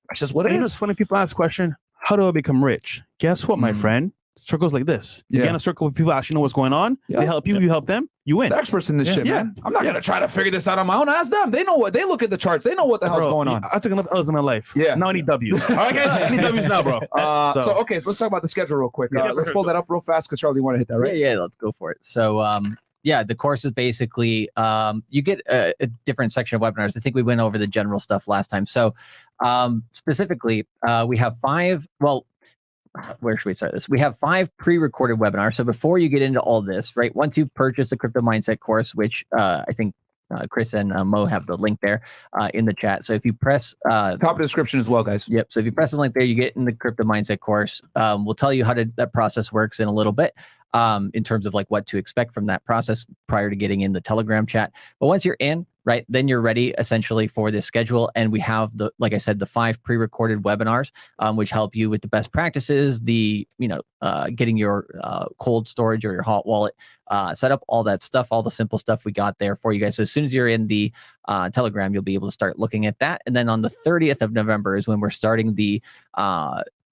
that's just what it You know, is. it's funny. People ask the question, "How do I become rich?" Guess what, my friend? Circles like this. You get in a circle with people who actually know what's going on. Yeah. They help you. You help them. You win. The experts in this shit, Yeah. man. I'm not gonna try to figure this out on my own. Ask them. They know what. They look at the charts. They know what the hell's going on. I took enough L's in my life. Yeah. Now I need W's. Okay, I need W's now, bro. So let's talk about the schedule real quick. Yeah, Let's pull that up real fast because Charlie, you want to hit that, right? Yeah, let's go for it. So, the course is basically you get a different section of webinars. I think we went over the general stuff last time. So, specifically, we have 5. Well, where should we start this? We have 5 pre-recorded webinars. So before you get into all this, right? Once you purchase the Crypto Mindset course, which I think Chris and Mo have the link there in the chat. So if you press top of the description as well, guys. Yep. So if you press the link there, you get in the Crypto Mindset course. We'll tell you how that process works in a little bit. In terms of like what to expect from that process prior to getting in the Telegram chat. But once you're in, right, then you're ready essentially for this schedule. And we have like I said, the 5 pre-recorded webinars, which help you with the best practices, getting your cold storage or your hot wallet set up, all that stuff, all the simple stuff we got there for you guys. So as soon as you're in the Telegram, you'll be able to start looking at that. And then on the 30th of November is when we're starting the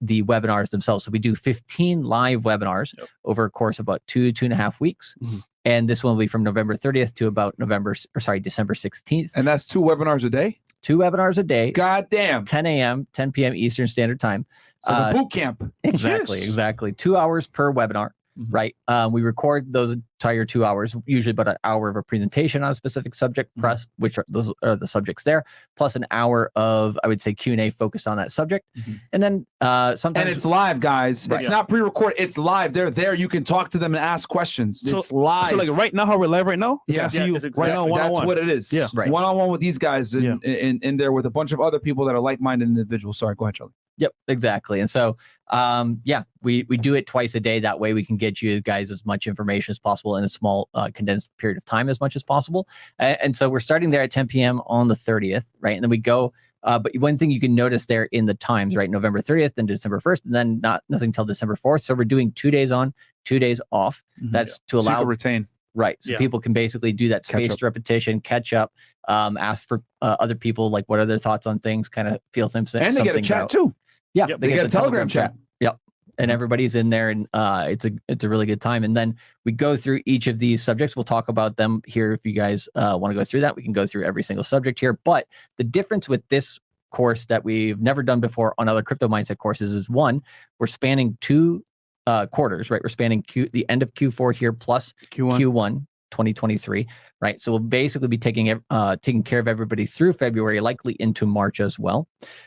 webinars themselves. So we do 15 live webinars over a course of about 2.5 weeks. Mm-hmm. And this one will be from November 30th to about December 16th. And that's 2 webinars a day? 2 webinars a day. God damn. 10 a.m., 10 p.m. Eastern Standard Time. So the boot camp. Exactly. 2 hours per webinar. Right. We record those entire 2 hours, usually about an hour of a presentation on a specific subject, which those are the subjects there, plus an hour of, I would say, Q&A focused on that subject. And then sometimes... And it's live, guys. Right. It's not pre-recorded. It's live. They're there. You can talk to them and ask questions. It's live. So like right now, how we're live right now? Yeah. See you exactly. right now, one-on-one. That's what it is. Yeah. Right. One-on-one with these guys in there with a bunch of other people that are like-minded individuals. Sorry, go ahead, Charlie. Yep, exactly. And so, we do it twice a day. That way we can get you guys as much information as possible in a small condensed period of time as much as possible. And so we're starting there at 10 p.m. on the 30th, right? And then we go, but one thing you can notice there in the times, right? November 30th, then December 1st, and then nothing till December 4th. So we're doing 2 days on, 2 days off. That's to allow... retain. Right. So people can basically do that spaced repetition, catch up, ask for other people, like what are their thoughts on things, kind of feel things. And they get a chat too. Yeah, they get a Telegram chat. Yep. And everybody's in there, and it's a really good time. And then we go through each of these subjects. We'll talk about them here. If you guys want to go through that, we can go through every single subject here. But the difference with this course that we've never done before on other Crypto Mindset courses is, one, we're spanning 2 quarters, right? We're spanning the end of Q4 here plus Q1 2023, right? So we'll basically be taking care of everybody through February, likely into March as well,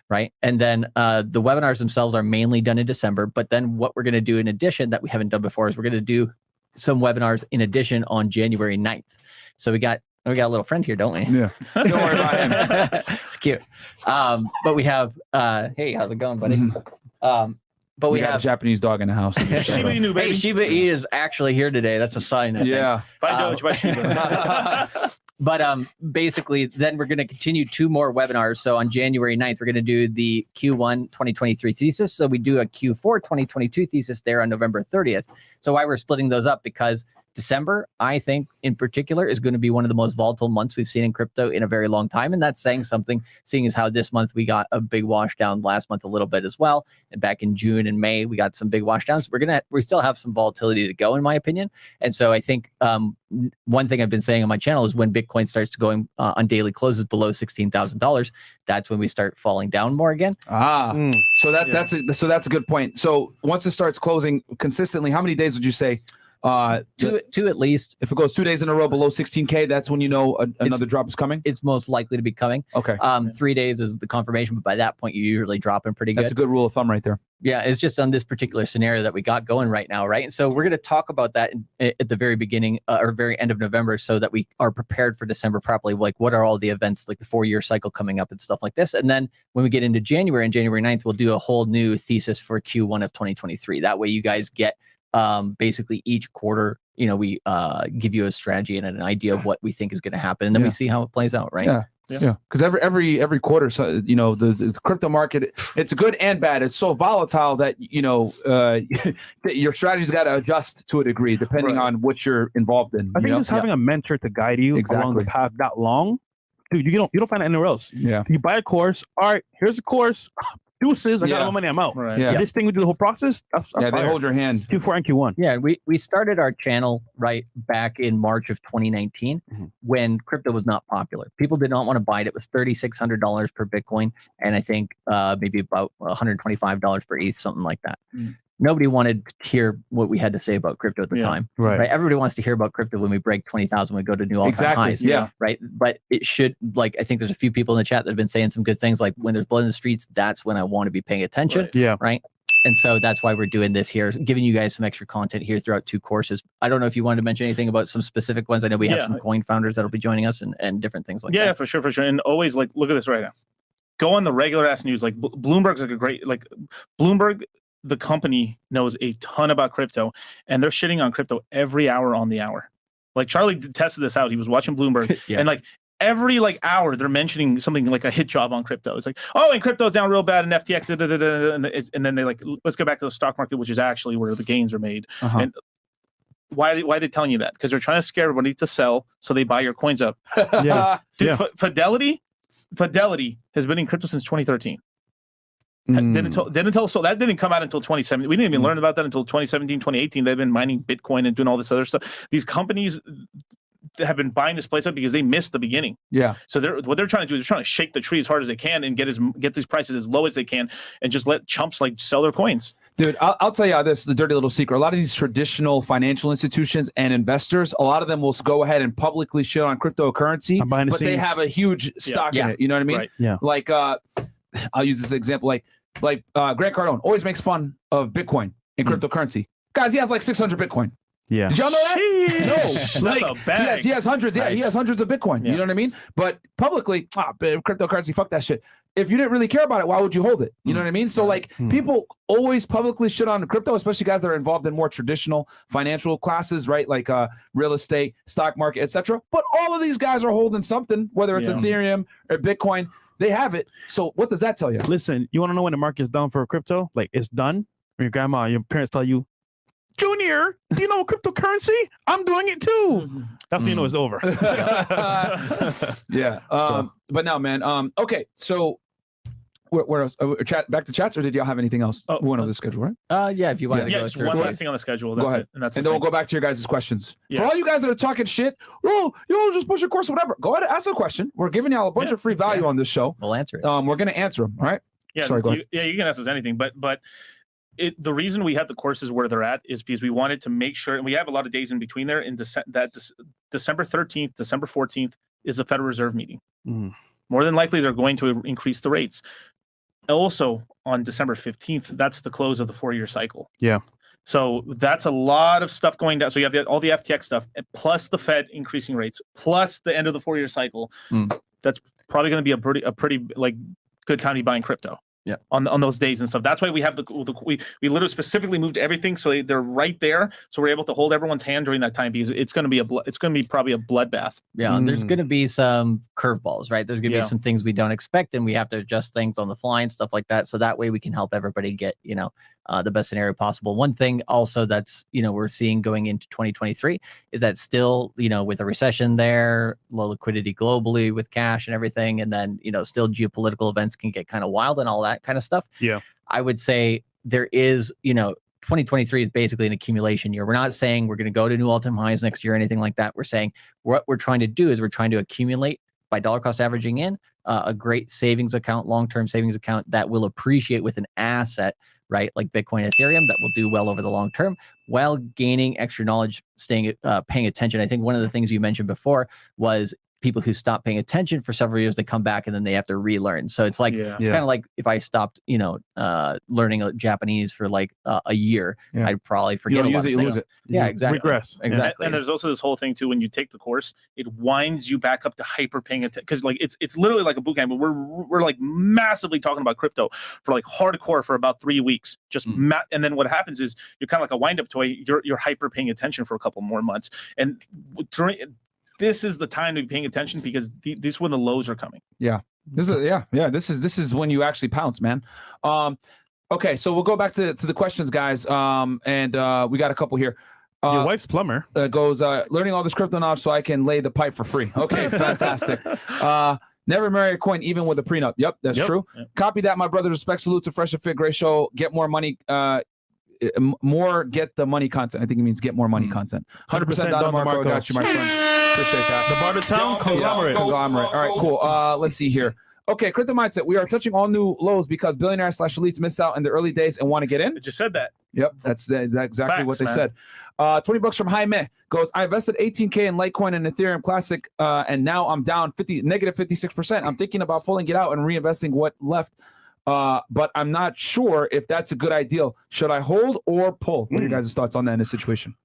right? And then the webinars themselves are mainly done in December, but then what we're going to do in addition that we haven't done before is we're going to do some webinars in addition on January 9th. So we got a little friend here, don't we? Yeah. Don't worry about him. It's cute. But we have, hey, how's it going, buddy? But we have a Japanese dog in the house. Shiba Inu, baby. Hey, Shiba Inu is actually here today. That's a sign. I think. Yeah. Bye, Doge. Bye, Shiba. But basically, then we're going to continue 2 more webinars. So on January 9th, we're going to do the Q1 2023 thesis. So we do a Q4 2022 thesis there on November 30th. So why we're splitting those up? Because December, I think in particular, is going to be one of the most volatile months we've seen in crypto in a very long time. And that's saying something, seeing as how this month we got a big wash down, last month a little bit as well. And back in June and May, we got some big wash downs. We still have some volatility to go, in my opinion. And so I think one thing I've been saying on my channel is when Bitcoin starts going on daily closes below $16,000, that's when we start falling down more again. So that's a good point. So once it starts closing consistently, how many days would you say? Two at least. If it goes 2 days in a row below 16K, that's when you know another drop is coming. It's most likely to be coming. Okay. 3 days is the confirmation, but by that point you're usually dropping pretty good. That's a good rule of thumb right there. Yeah, it's just on this particular scenario that we got going right now, right? And so we're going to talk about that at the very beginning or very end of November, so that we are prepared for December properly. Like, what are all the events, like the 4-year cycle coming up and stuff like this. And then when we get into January and January 9th, we'll do a whole new thesis for Q1 of 2023. That way you guys get basically each quarter, we give you a strategy and an idea of what we think is going to happen, and then we see how it plays out, right? Yeah. Yeah, because every quarter, so you know, the crypto market, it's good and bad. It's so volatile that you know your strategy's got to adjust to a degree depending on what you're involved in. I think just having a mentor to guide you along the path that long, dude, you don't find it anywhere else. Yeah, you buy a course. All right, here's a course. Deuces, I got all my money, I'm out. Right. Yeah. This thing we do the whole process. They hold your hand. Q4 and Q1. Yeah, we started our channel right back in March of 2019 when crypto was not popular. People did not want to buy it. It was $3,600 per Bitcoin, and I think maybe about $125 per ETH, something like that. Nobody wanted to hear what we had to say about crypto at the time. Right. Everybody wants to hear about crypto when we break 20,000, we go to new all-time highs. Yeah. Right. But it should, like, I think there's a few people in the chat that have been saying some good things, like when there's blood in the streets, that's when I want to be paying attention. Right. Yeah. Right. And so that's why we're doing this here, giving you guys some extra content here throughout 2 courses. I don't know if you wanted to mention anything about some specific ones. I know we have some coin founders that'll be joining us and different things like that. Yeah, for sure. And always, like, look at this right now. Go on the regular ass news. Like Bloomberg's like a great, like Bloomberg, the company knows a ton about crypto, and they're shitting on crypto every hour on the hour. Like Charlie tested this out. He was watching Bloomberg and like every like hour they're mentioning something like a hit job on crypto. It's like, oh, and crypto's down real bad and FTX, and then they like, let's go back to the stock market, which is actually where the gains are made. And why are they telling you that? Because they're trying to scare everybody to sell so they buy your coins up. Dude, Fidelity has been in crypto since 2013. So that didn't come out until 2017. We didn't even learn about that until 2017, 2018. They've been mining Bitcoin and doing all this other stuff. These companies have been buying this place up because they missed the beginning. Yeah. So what they're trying to do is they're trying to shake the tree as hard as they can and get these prices as low as they can and just let chumps like sell their coins. Dude, I'll tell you this, the dirty little secret. A lot of these traditional financial institutions and investors, a lot of them will go ahead and publicly shit on cryptocurrency, but they have a huge stock in it. You know what I mean? Right. Yeah. Like, I'll use this example. Like Grant Cardone always makes fun of Bitcoin and cryptocurrency. Guys, he has like 600 Bitcoin. Yeah. Did y'all know that? No. That's a bag. He has hundreds. Yeah, Nice. he has hundreds of Bitcoin. You know what I mean? But publicly, cryptocurrency, fuck that shit. If you didn't really care about it, why would you hold it? You know what I mean? So like people always publicly shit on crypto, especially guys that are involved in more traditional financial classes, right? Like real estate, stock market, etc. But all of these guys are holding something, whether it's Ethereum or Bitcoin. They have it. So what does that tell you? Listen, you want to know when the market's done for crypto? Like it's done. When your grandma, your parents tell you, Junior, do you know cryptocurrency? I'm doing it too. That's when you know it's over. Yeah. But now, man. Okay. So where else? Back to chats, or did y'all have anything else? One of the schedule, right? Yeah, if you want to go just through. one last thing on the schedule. That's go ahead. it. And then we'll go back to your guys' questions. Yeah. For all you guys that are talking shit, just push your course, whatever. Go ahead and ask a question. We're giving y'all a bunch of free value on this show. We'll answer it. We're going to answer them, all right? Yeah. Sorry, go ahead. You can ask us anything, but the reason we have the courses where they're at is because we wanted to make sure, and we have a lot of days in between there. In December 13th, December 14th is the Federal Reserve meeting. More than likely, they're going to increase the rates. Also, on December 15th, that's the close of the 4-year cycle. Yeah. So that's a lot of stuff going down. So you have all the FTX stuff, plus the Fed increasing rates, plus the end of the 4-year cycle. That's probably going to be a pretty like good time to be buying crypto. Yeah, on those days and stuff. That's why we have we literally specifically moved everything so they're right there, so we're able to hold everyone's hand during that time because it's going to be probably a bloodbath. Yeah, there's going to be some curveballs, right? There's going to be some things we don't expect, and we have to adjust things on the fly and stuff like that. So that way we can help everybody get the best scenario possible. One thing also that's we're seeing going into 2023 is that still with a recession there, low liquidity globally with cash and everything, and then still geopolitical events can get kind of wild and all that kind of stuff. Yeah, I would say there is 2023 is basically an accumulation year. We're not saying we're going to go to new all-time highs next year or anything like that. We're saying what we're trying to do is we're trying to accumulate by dollar cost averaging in a great savings account, long-term savings account that will appreciate with an asset, right? Like Bitcoin, Ethereum, that will do well over the long term while gaining extra knowledge, paying attention. I think one of the things you mentioned before was people who stop paying attention for several years, they come back and then they have to relearn. So it's like, it's kind of like if I stopped, learning Japanese for like a year, I'd probably forget a lot of things. Lose it. Yeah, exactly. Regress. Exactly. And there's also this whole thing too, when you take the course, it winds you back up to hyper paying attention. Cause like, it's literally like a boot camp, but we're like massively talking about crypto for like hardcore for about 3 weeks. And then what happens is you're kind of like a wind up toy. You're hyper paying attention for a couple more months. And this is the time to be paying attention because this is when the lows are coming. This is when you actually pounce, man. Okay, so we'll go back to the questions, guys. And we got a couple here. Your wife's plumber goes learning all this crypto knowledge so I can lay the pipe for free. Okay, fantastic. Never marry a coin even with a prenup. Yep, that's true. Yep. Copy that, my brother. Respect, salute to Fresh and Fit. Great show. Get more money. Get the money content. I think it means get more money content. 100% Don Marco. Got you, my friend. Appreciate that. The Barter Town conglomerate. All right, cool. Let's see here. Okay, crypto mindset. We are touching all new lows because billionaires/elites missed out in the early days and want to get in. I just said that. Yep, that's exactly Facts, what they man. said. $20 from Jaime goes, I invested 18K in Litecoin and Ethereum Classic, and now I'm down negative 56%. I'm thinking about pulling it out and reinvesting what left, but I'm not sure if that's a good idea. Should I hold or pull? What are your guys' thoughts on that in this situation?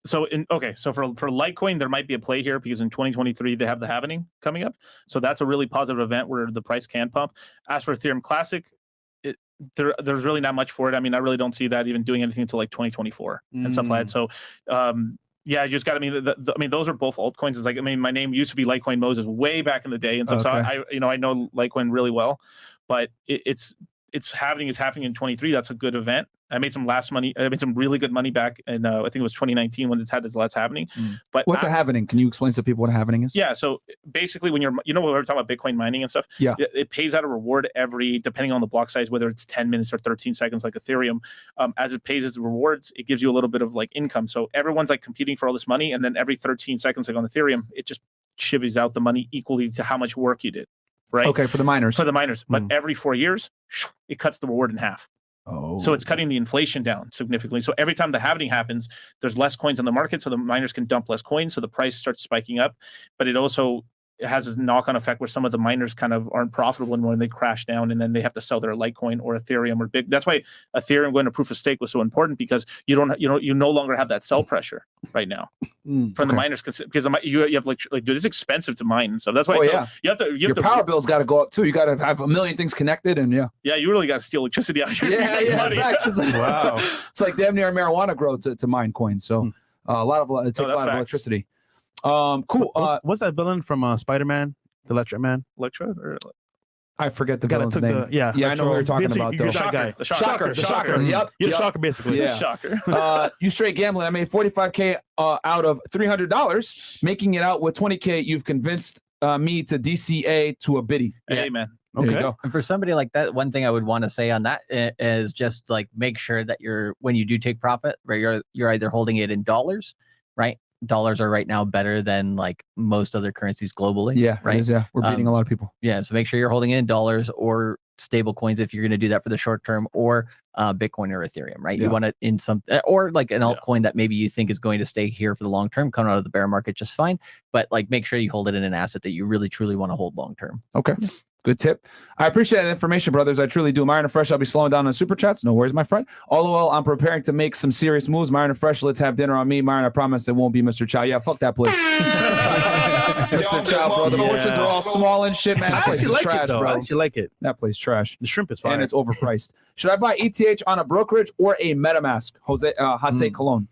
So for Litecoin, there might be a play here because in 2023 they have the halving coming up. So that's a really positive event where the price can pump. As for Ethereum Classic, there's really not much for it. I mean, I really don't see that even doing anything until like 2024 and stuff like that. So you just got I mean, those are both altcoins. It's like, I mean, my name used to be Litecoin Moses way back in the day, and so I know Litecoin really well, but it's happening in 23. That's a good event. I made some really good money back in I think it was 2019 when it's had its last happening. But what's a halving? Can you explain to people what a halving is? Yeah, so basically when when we were talking about Bitcoin mining and stuff, it pays out a reward depending on the block size, whether it's 10 minutes or 13 seconds like Ethereum. As it pays its rewards, it gives you a little bit of like income. So everyone's like competing for all this money, and then every 13 seconds like on Ethereum, it just shivvies out the money equally to how much work you did. Right? Okay, for the miners. But every 4 years, it cuts the reward in half. Oh. So it's cutting the inflation down significantly. So every time the halving happens, there's less coins on the market, so the miners can dump less coins, so the price starts spiking up. But it also has a knock-on effect where some of the miners kind of aren't profitable when they crash down, and then they have to sell their Litecoin or Ethereum or big. That's why Ethereum going to proof of stake was so important, because you no longer have that sell pressure right now from the miners, because you have like dude, it's expensive to mine, and so that's why your power bill's got to go up too. You got to have a million things connected, and you really got to steal electricity out of your money. Wow, it's like damn near marijuana grow to mine coins. So it takes a lot of electricity. Cool. What's that villain from Spider-Man? The Electro Man? I forget the villain's name. I know what you're talking about though. The Shocker. Yep. You're the Shocker, basically. Yeah. Shocker. You straight gambling. I made $45K out of $300, making it out with $20K. You've convinced me to DCA to a biddy. Hey, man. Okay. And for somebody like that, one thing I would want to say on that is just like make sure that when you do take profit, right, you're either holding it in dollars, right? Dollars are right now better than like most other currencies globally. Yeah, right. We're beating a lot of people. Yeah, so make sure you're holding it in dollars or stable coins if you're going to do that for the short term, or Bitcoin or Ethereum, right? You want it in some, or like an altcoin that maybe you think is going to stay here for the long term, come out of the bear market just fine, but like make sure you hold it in an asset that you really truly want to hold long term. Okay. Good tip. I appreciate that information, brothers. I truly do. Myron and Fresh, I'll be slowing down on super chats. No worries, my friend. All the while, I'm preparing to make some serious moves. Myron and Fresh, let's have dinner on me. Myron, I promise it won't be Mr. Chow. Yeah, fuck that place. Mr. Chow, bro. The portions are all small and shit, man. That place is trash, bro. I actually like it. That place trash. The shrimp is fine. And it's overpriced. Should I buy ETH on a brokerage or a Metamask? Jose Colon.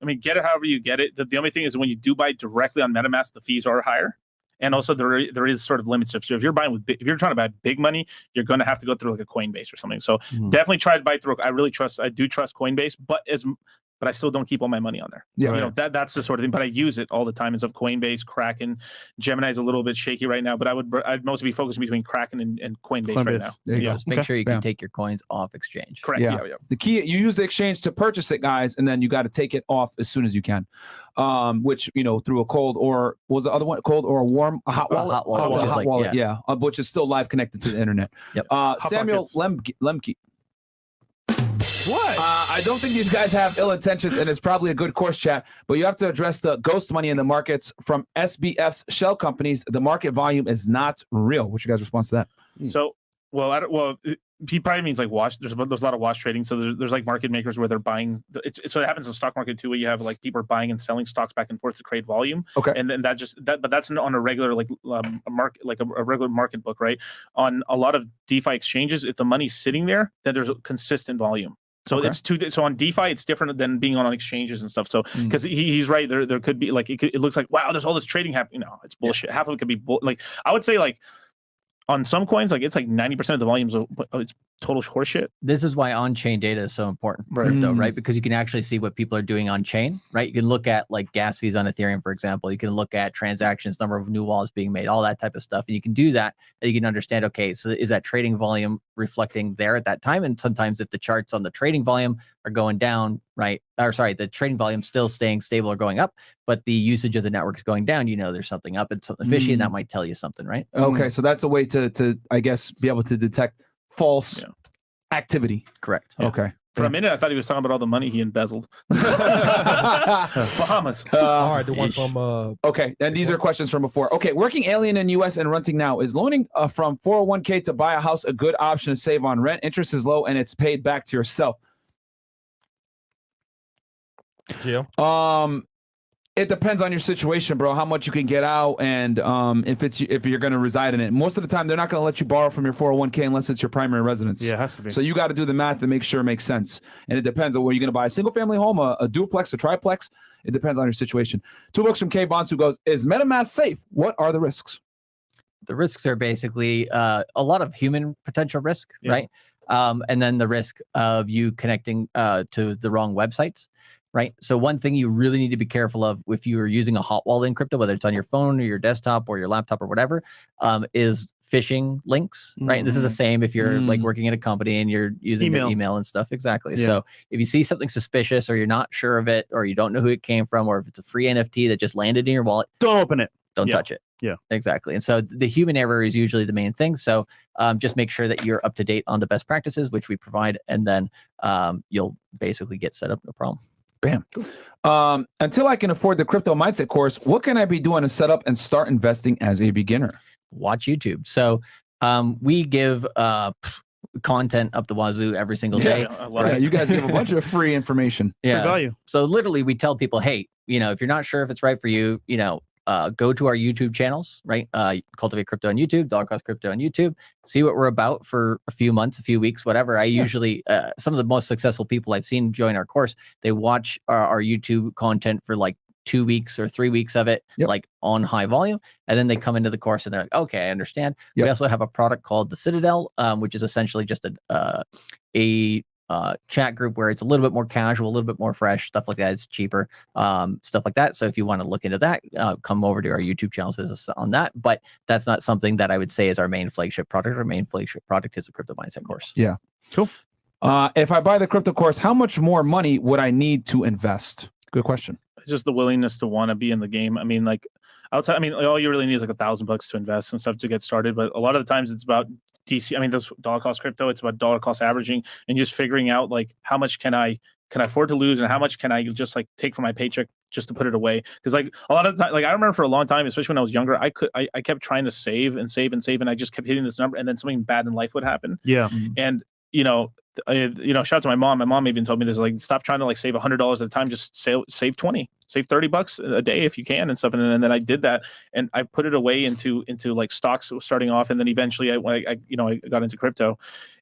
I mean, get it however you get it. The only thing is when you do buy directly on Metamask, the fees are higher. And also there is sort of limits. If you're buying if you're trying to buy big money, you're going to have to go through like a Coinbase or something. So definitely try to buy through. I do trust Coinbase, but I still don't keep all my money on there. Yeah, that's the sort of thing. But I use it all the time. It's of Coinbase, Kraken, Gemini is a little bit shaky right now, but I'd mostly be focusing between Kraken and Coinbase right now. There you go. Just make sure you can take your coins off exchange. Correct. Yeah. The key, you use the exchange to purchase it, guys, and then you got to take it off as soon as you can. Which through a cold, or what was the other one, cold or a hot wallet? Hot wallet, which is still live connected to the internet. Yep. Samuel Lemke. What? I don't think these guys have ill intentions, and it's probably a good course chat, but you have to address the ghost money in the markets from SBF's shell companies. The market volume is not real. What's your guys' response to that? So, he probably means like wash. There's a lot of wash trading. So there's like market makers where they're buying. So it happens in the stock market too, where you have like people are buying and selling stocks back and forth to create volume. Okay. And then but that's on a regular a market, like a regular market book, right? On a lot of DeFi exchanges, if the money's sitting there, then there's a consistent volume. So it's so on DeFi, it's different than being on exchanges and stuff. So because he's right, there could be like it looks like wow, there's all this trading happening. No, it's bullshit. Half of it could be like I would say like on some coins, like it's like 90% of the volumes it's total horseshit. This is why on-chain data is so important for crypto, right? Because you can actually see what people are doing on-chain, right? You can look at like gas fees on Ethereum, for example. You can look at transactions, number of new wallets being made, all that type of stuff. And you can do that, and you can understand, okay, so is that trading volume reflecting there at that time? And sometimes if the charts on the trading volume are going down, right? Or sorry, the trading volume still staying stable or going up, but the usage of the network is going down, there's something up and something fishy, and that might tell you something, right? Okay, so that's a way to I guess be able to detect false activity. Correct. Yeah. Okay. For a minute, I thought he was talking about all the money he embezzled. Bahamas. All right, the one from okay, and these are questions from before. Okay, working alien in U.S. and renting now. Is loaning from 401k to buy a house a good option to save on rent? Interest is low and it's paid back to yourself. Gio. It depends on your situation, bro. How much you can get out, and if you're going to reside in it. Most of the time, they're not going to let you borrow from your 401k unless it's your primary residence. Yeah, it has to be. So you got to do the math to make sure it makes sense. And it depends on where you're going to buy a single family home, a duplex, a triplex. It depends on your situation. 2 books from K Bonds, who goes, "Is MetaMask safe? What are the risks?" The risks are basically a lot of human potential risk, right? And then the risk of you connecting to the wrong websites. Right. So one thing you really need to be careful of if you are using a hot wallet in crypto, whether it's on your phone or your desktop or your laptop or whatever, is phishing links. Right. This is the same if you're like working at a company and you're using their email and stuff. Exactly. Yeah. So if you see something suspicious or you're not sure of it or you don't know who it came from, or if it's a free NFT that just landed in your wallet, don't open it. Don't touch it. Yeah, exactly. And so the human error is usually the main thing. So just make sure that you're up to date on the best practices, which we provide, and then you'll basically get set up. No problem. Bam. Until I can afford the crypto mindset course, what can I be doing to set up and start investing as a beginner? Watch YouTube. So we give content up the wazoo every single day. I love it. You guys give a bunch of free information. Yeah. Value. So literally we tell people, hey, if you're not sure if it's right for you, go to our YouTube channels, right? Cultivate Crypto on YouTube, Dollar Cost Crypto on YouTube. See what we're about for a few months, a few weeks, whatever. I usually, some of the most successful people I've seen join our course, they watch our YouTube content for like 2 weeks or 3 weeks of it, like on high volume. And then they come into the course and they're like, okay, I understand. We also have a product called the Citadel, which is essentially just a chat group where it's a little bit more casual, a little bit more fresh, stuff like that. It's cheaper, stuff like that. So if you want to look into that, come over to our YouTube channels on that. But that's not something that I would say is our main flagship product. Our main flagship product is the Crypto Mindset course. Yeah. Cool. If I buy the crypto course, how much more money would I need to invest? Good question. Just the willingness to want to be in the game. I mean, like outside, all you really need is like $1,000 to invest and stuff to get started. But a lot of the times it's about this dollar cost crypto, it's about dollar cost averaging and just figuring out like how much can I afford to lose and how much can I just like take from my paycheck just to put it away. Because like a lot of the time, like I remember for a long time, especially when I was younger, I kept trying to save and save and save, and I just kept hitting this number, and then something bad in life would happen. Yeah. And shout out to my mom. My mom even told me this, like, stop trying to like save $100 at a time. Just save 20, save $30 a day if you can and stuff. And then I did that, and I put it away into like stocks starting off, and then eventually I got into crypto,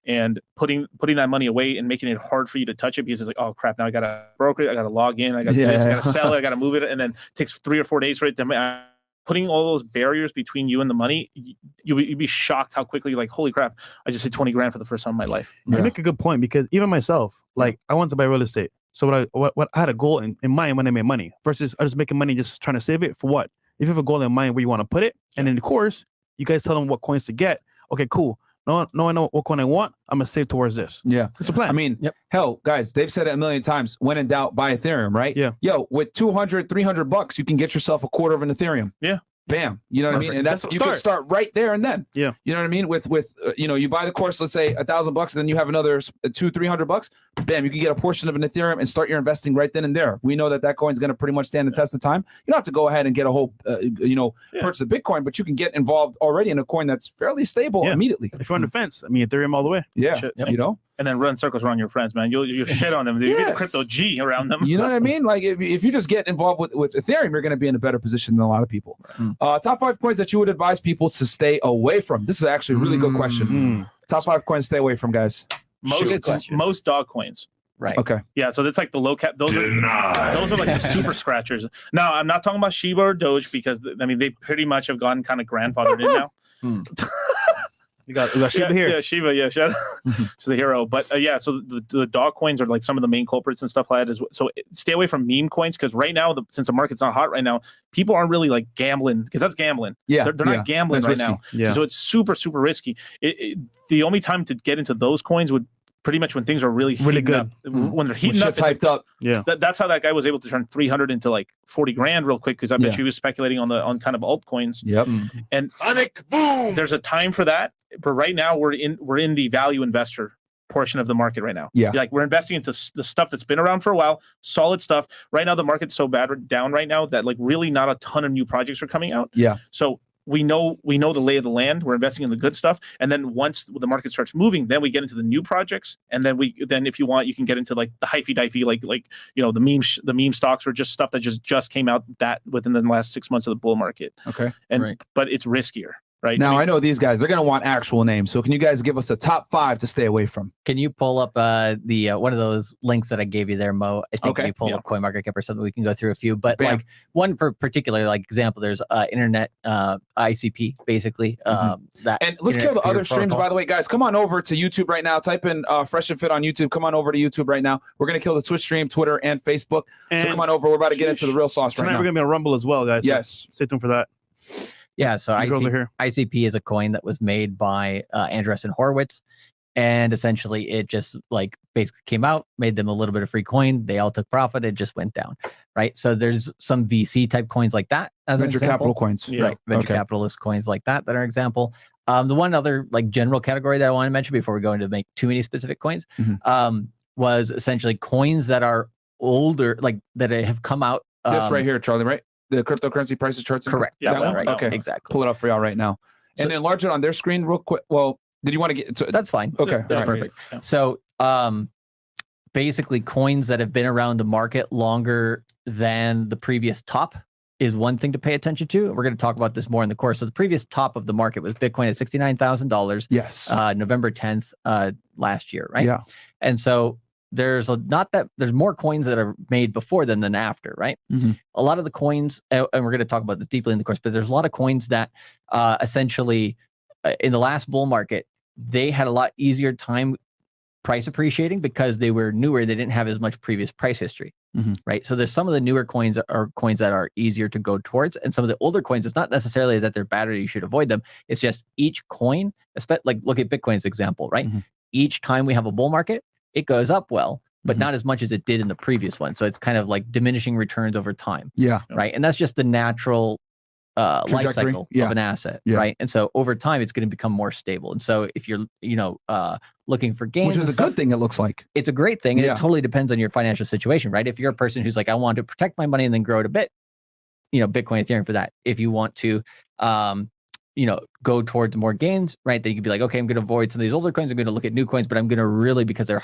and putting that money away and making it hard for you to touch it, because it's like, oh crap, now I gotta broker it, I gotta log in, I got this, I gotta sell it, I gotta move it, and then it takes 3 or 4 days for it to. Putting all those barriers between you and the money, you'd be shocked how quickly, like, holy crap, I just hit 20 grand for the first time in my life. You make a good point, because even myself, like, I wanted to buy real estate. So what I had a goal in mind when I made money versus I was making money just trying to save it for what? If you have a goal in mind where you want to put it, and in the course, you guys tell them what coins to get. Okay, cool. No, I know what coin I want. I'm gonna save towards this. Yeah, it's a plan. I mean, hell, guys, they've said it a million times. When in doubt, buy Ethereum, right? Yeah. Yo, with $200-$300, you can get yourself a quarter of an Ethereum. Yeah. Bam. You know what I mean? And that's you can start right there and then. Yeah. You know what I mean? With you buy the course, let's say $1,000, and then you have another $200-$300. Bam, you can get a portion of an Ethereum and start your investing right then and there. We know that coin's going to pretty much stand the test of time. You don't have to go ahead and get a whole, purchase a Bitcoin, but you can get involved already in a coin that's fairly stable immediately. If you're on the fence, I mean, Ethereum all the way. Yeah. And then run circles around your friends, man. You'll shit on them. You get a crypto G around them. You know what I mean? Like if you just get involved with Ethereum, you're going to be in a better position than a lot of people. Top 5 coins that you would advise people to stay away from. This is actually a really good question. Top 5 coins to stay away from, guys. Most dog coins. Right. Okay. Yeah, so that's like the low cap. Those are like the super scratchers. Now, I'm not talking about Shiba or Doge because I mean they pretty much have gotten kind of grandfathered in now. We got Shiba here. Yeah, Shiba. Yeah, shout out to the hero. But yeah, so the dog coins are like some of the main culprits and stuff like that as well. So stay away from meme coins because right now, since the market's not hot right now, people aren't really like gambling because that's gambling. Yeah, they're not gambling That's right risky. now. Yeah. So it's super risky. The only time to get into those coins would pretty much when things are really heating good. up. When they're heating up, Shit's hyped up. Yeah. That's how that guy was able to turn 300 into like 40 grand real quick because I bet Yeah. you was speculating on kind of altcoins. Yep. And there's a time for that, but right now we're in the value investor portion of the market right now. Yeah. Like we're investing into the stuff that's been around for a while, solid stuff. Right now the market's so down right now that like really not a ton of new projects are coming out. Yeah. So we know the lay of the land. We're investing in the good stuff, and then once the market starts moving, then we get into the new projects, and then if you want, you can get into like the hyphy like the meme stocks or just stuff that just came out that within the last 6 months of the bull market. Okay. And but it's riskier, right? Now I know these guys. They're gonna want actual names. So can you guys give us a top 5 to stay away from? Can you pull up the one of those links that I gave you there, Mo? I think Okay. if you pull up CoinMarketCap or something, we can go through a few. But Bam. like one for particular, like example, there's internet ICP basically. That And let's Internet kill the Computer other streams, Protocol. by the way, guys. Come on over to YouTube right now. Type in Fresh and Fit on YouTube. Come on over to YouTube right now. We're gonna kill the Twitch stream, Twitter, and Facebook. And so come on over. We're about to get into the real sauce tonight right we're now. gonna be on Rumble as well, guys. So Yes. stay tuned for that. Yeah, so You girls are here. ICP is a coin that was made by Andreessen Horowitz, and essentially it just like basically came out, made them a little bit of free coin. They all took profit. It just went down, right? So there's some VC type coins like that as an Venture example. capital coins. Yeah. Right, venture Okay. capitalist coins like that are an example. The one other like general category that I want to mention before we go into make too many specific coins was essentially coins that are older, like that have come out. This right here, Charlie. Right. The cryptocurrency prices charts. Correct. Yeah, That that one? right. Okay. Exactly. Pull it up for y'all right now, and So- then enlarge it on their screen real quick. Well, did you want to get? That's fine. Okay. That's all right. perfect. Yeah. So, basically, coins that have been around the market longer than the previous top is one thing to pay attention to. We're going to talk about this more in the course. So, the previous top of the market was Bitcoin at $69,000, Yes. November 10th last year, right? Yeah. And so there's there's more coins that are made before than after, right? Mhm. A lot of the coins, and we're going to talk about this deeply in the course, but there's a lot of coins that essentially in the last bull market, they had a lot easier time price appreciating because they were newer. They didn't have as much previous price history, right? So there's some of the newer coins that are easier to go towards, and some of the older coins, it's not necessarily that they're bad or you should avoid them. It's just each coin, like look at Bitcoin's example, right? Each time we have a bull market, it goes up well, but not as much as it did in the previous one. So it's kind of like diminishing returns over time, Yeah. right? And that's just the natural life Trajectory. cycle Yeah. of an asset, Yeah. right? And so over time, it's going to become more stable. And so if you're, looking for gains, Which is and a stuff, good thing. It looks like. it's a great thing, and Yeah. it totally depends on your financial situation, right? If you're a person who's like, I want to protect my money and then grow it a bit, Bitcoin, Ethereum for that. If you want to, go towards more gains, right? Then you could be like, okay, I'm going to avoid some of these older coins. I'm going to look at new coins, but I'm going to really, because they're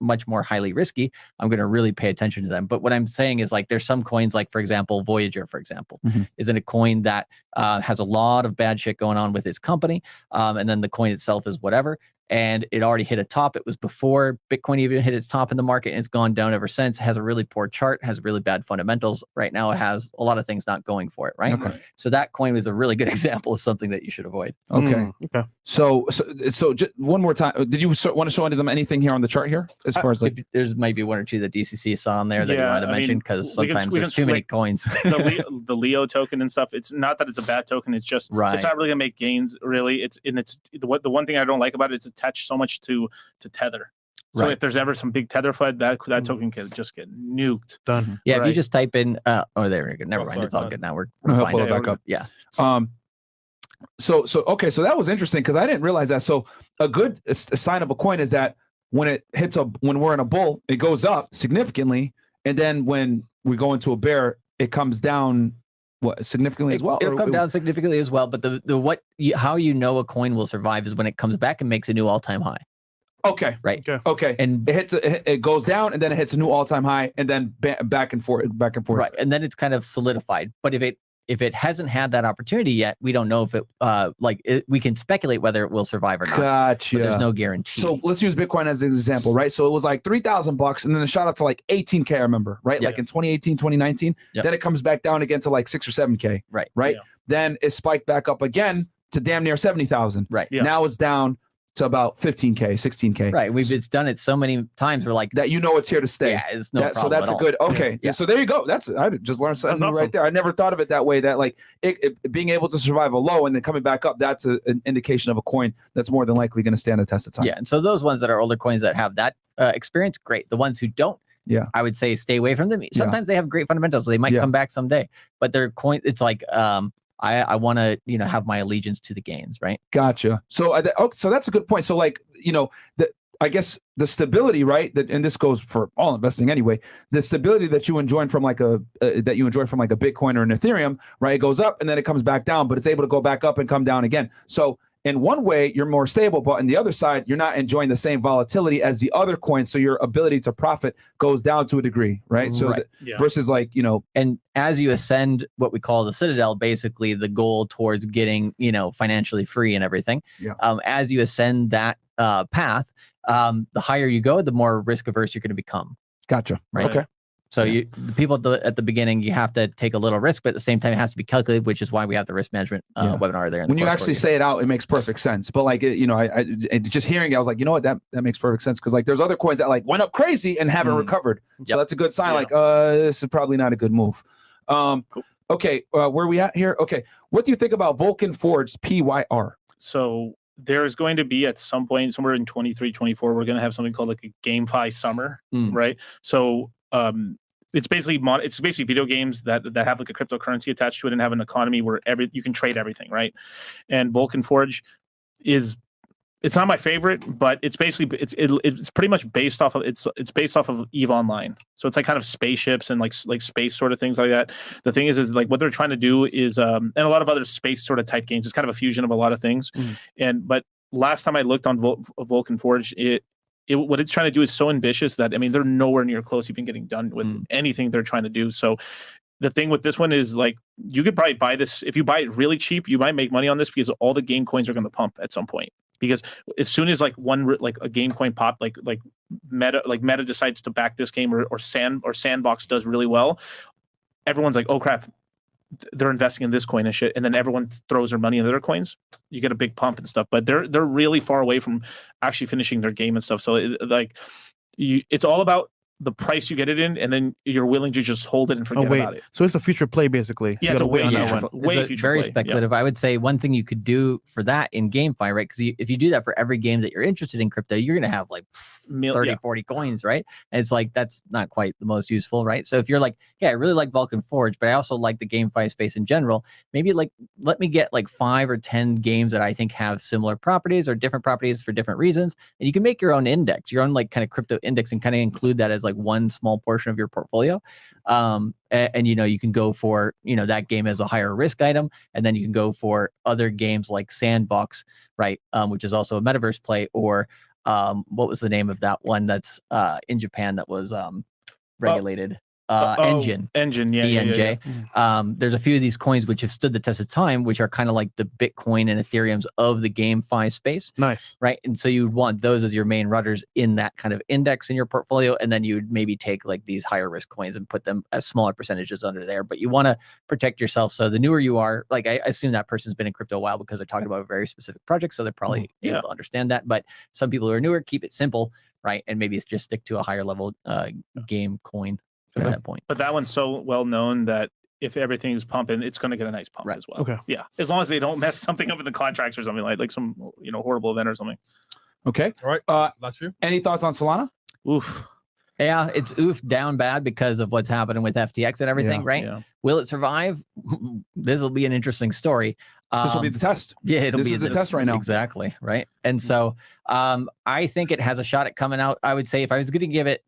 much more highly risky, I'm going to really pay attention to them. But what I'm saying is like, there's some coins, like for example, Voyager, for example, isn't a coin that has a lot of bad shit going on with its company. And then the coin itself is whatever. And it already hit a top. It was before Bitcoin even hit its top in the market, and it's gone down ever since. It has a really poor chart, has really bad fundamentals. Right now, it has a lot of things not going for it, right? Okay. So that coin was a really good example of something that you should avoid. Okay. Okay. So just one more time. Did you want to show them anything here on the chart here, as far as like? If there's maybe one or two that DCC saw on there that you Yeah, wanted to I mention, mean, because we can- sometimes we there's can too many like- coins. the Leo token and stuff. It's not that it's a bad token. It's just Right. it's not really gonna make gains. Really, it's the one thing I don't like about it. It's attached so much to Tether. So Right. if there's ever some big Tether flood, that token can just get nuked. Done. Yeah, if you Right. just type in, there we go. Never Oh, mind. sorry, It's all sorry. good now. We're I'll fine. pull it Yeah, back up. Yeah. So okay, so that was interesting because I didn't realize that. So a good sign of a coin is that when we're in a bull, it goes up significantly, and then when we go into a bear, it comes down significantly as well. It'll come down significantly as well. But how you know a coin will survive is when it comes back and makes a new all-time high. Okay. Right. Okay. And it goes down and then it hits a new all-time high and then back and forth. Right. And then it's kind of solidified. But if it if it hasn't had that opportunity yet, we don't know if it we can speculate whether it will survive or not. Gotcha. But there's no guarantee. So let's use Bitcoin as an example, right? So it was like $3,000 and then it shot up to like 18K, I remember, right? Yeah. Like in 2018, 2019. Yep. Then it comes back down again to like 6 or 7K. Right. Right. Yeah. Then it spiked back up again to damn near 70,000. Right. Yeah. Now it's down to about 15K, 16K. Right. It's done it so many times. We're like, That it's here to stay. yeah, it's no problem. So that's at a all. good, okay. Yeah. So there you go. I just learned something That's right awesome. there. I never thought of it that way, that like it being able to survive a low and then coming back up, that's an indication of a coin that's more than likely going to stand the test of time. Yeah. And so those ones that are older coins that have that experience, great. The ones who don't, Yeah. I would say stay away from them. Sometimes they have great fundamentals. They might come back someday, but their coin, it's like, I want to, have my allegiance to the gains, right? Gotcha. So, so that's a good point. So, like, I guess the stability, right? And this goes for all investing anyway. The stability that you enjoy from like a Bitcoin or an Ethereum, right? It goes up and then it comes back down, but it's able to go back up and come down again. So, in one way, you're more stable, but on the other side, you're not enjoying the same volatility as the other coins. So your ability to profit goes down to a degree, right? So versus like, And as you ascend what we call the citadel, basically the goal towards getting, financially free and everything. Yeah. As you ascend that path, the higher you go, the more risk averse you're going to become. Gotcha. Right. Okay. So the people at the beginning, you have to take a little risk, but at the same time, it has to be calculated, which is why we have the risk management webinar there. When you actually say it out, it makes perfect sense. But like, I just hearing it, I was like, that makes perfect sense. Cause like there's other coins that like went up crazy and haven't recovered. So that's a good sign. Like, this is probably not a good move. Cool. Okay. Where are we at here? Okay. What do you think about Vulcan Forge PYR? So there's going to be at some point, somewhere in 23, 24, we're going to have something called like a GameFi summer, right? So, it's basically video games that have like a cryptocurrency attached to it and have an economy where you can trade everything, right? And Vulcan Forge it's not my favorite, but it's basically it's pretty much based off of it's based off of EVE Online. So it's like kind of spaceships and like space sort of things like that. The thing is like what they're trying to do is and a lot of other space sort of type games. It's kind of a fusion of a lot of things. But last time I looked on Vulcan Forge, what it's trying to do is so ambitious that they're nowhere near close even getting done with anything they're trying to do. So the thing with this one is like you could probably buy this if you buy it really cheap. You might make money on this because all the game coins are going to pump at some point. Because as soon as like a game coin pop, like Meta decides to back this game or Sandbox does really well, everyone's like, oh crap, they're investing in this coin and shit, and then everyone throws their money in their coins. You get a big pump and stuff, but they're really far away from actually finishing their game and stuff. So it's all about the price you get it in, and then you're willing to just hold it and forget about it. So it's a future play, basically. Yeah, you it's a wait on that one. way future very play. speculative. I would say one thing you could do for that in GameFi, right? Because if you do that for every game that you're interested in crypto, you're going to have like 30, 40 coins, right? And it's like, that's not quite the most useful, right? So if you're like, yeah, I really like Vulcan Forge, but I also like the GameFi space in general, maybe like, let me get like 5 or 10 games that I think have similar properties or different properties for different reasons. And you can make your own index, your own like kind of crypto index, and kind of include that as like one small portion of your portfolio. And you can go for, that game as a higher risk item. And then you can go for other games like Sandbox, right? Which is also a metaverse play, or what was the name of that one that's in Japan that was regulated? Engine, ENJ. There's a few of these coins which have stood the test of time, which are kind of like the Bitcoin and Ethereums of the GameFi space. Nice. Right. And so you'd want those as your main rudders in that kind of index in your portfolio. And then you'd maybe take like these higher risk coins and put them as smaller percentages under there. But you want to protect yourself. So the newer you are, like I assume that person's been in crypto a while because they're talking about a very specific project. So they're probably able to understand that. But some people who are newer, keep it simple, right? And maybe it's just stick to a higher level game coin. At that point. But that one's so well known that if everything's pumping, it's going to get a nice pump as well. Okay. Yeah. As long as they don't mess something up in the contracts or something like some horrible event or something. Okay. All right. Last few. Any thoughts on Solana? Oof. Yeah, it's down bad because of what's happening with FTX and everything, right? Yeah. Will it survive? This will be an interesting story. This will be the test. Yeah, this is the test right now. Exactly, right? And so I think it has a shot at coming out. I would say if I was going to give it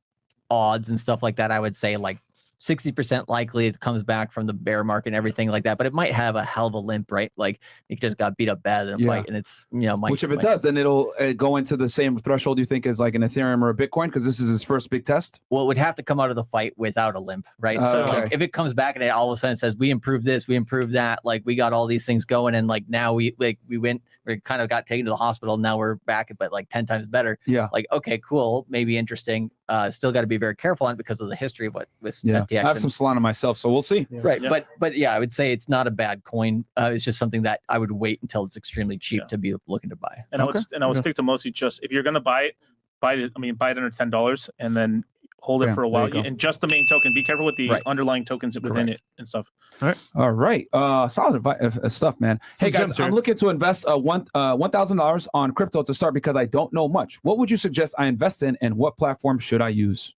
odds and stuff like that, I would say like 60% likely it comes back from the bear market and everything like that, but it might have a hell of a limp, right? Like it just got beat up bad in a fight, and it's which if it does, then it'll go into the same threshold you think is like an Ethereum or a Bitcoin, because this is his first big test. Well, it would have to come out of the fight without a limp, right? So like if it comes back and it all of a sudden says we improved this, we improved that, like we got all these things going, and like now we kind of got taken to the hospital, now we're back but like 10 times better. Yeah. Like okay, cool, maybe interesting. Still got to be very careful on it because of the history of what with FTX. I have some Solana myself, so we'll see. Right. But yeah, I would say it's not a bad coin. It's just something that I would wait until it's extremely cheap to be looking to buy. And I would stick to mostly just if you're gonna buy it under $10 and then hold it for a while, and just the main token. Be careful with the underlying tokens within it and stuff. All right. Solid stuff, man. Hey guys, I'm looking to invest $1,000 on crypto to start because I don't know much. What would you suggest I invest in, and what platform should I use?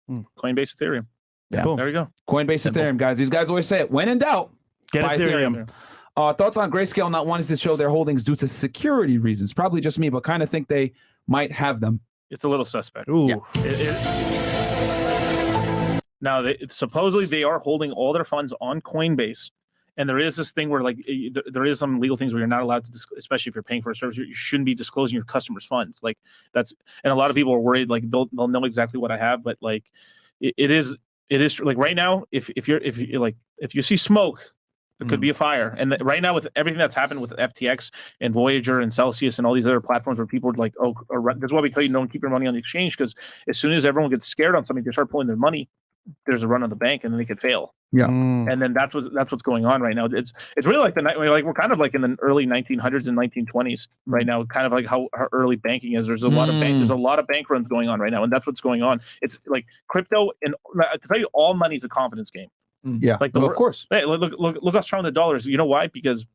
Coinbase, Ethereum. Yeah, there we go. Coinbase, Ethereum, guys. These guys always say it. When in doubt, buy Ethereum. Thoughts on Grayscale not wanting to show their holdings due to security reasons? Probably just me, but kind of think they might have them. It's a little suspect. Ooh. Yeah. Now, supposedly they are holding all their funds on Coinbase, and there is this thing where like there is some legal things where you're not allowed to, especially if you're paying for a service, you shouldn't be disclosing your customers' funds. Like and a lot of people are worried like they'll know exactly what I have, but like it is like right now if you see smoke, it could be a fire. And right now with everything that's happened with FTX and Voyager and Celsius and all these other platforms where people are like, that's why we tell you don't keep your money on the exchange, because as soon as everyone gets scared on something, they start pulling their money. There's a run on the bank, and then they could fail. Yeah, and then that's what's going on right now. It's really like we're kind of like in the early 1900s and 1920s right now, kind of like how early banking is. There's a lot of bank runs going on right now, and that's what's going on. It's like crypto, and to tell you, all money is a confidence game. Yeah, like of course. Hey, look us trying the dollars. You know why? Because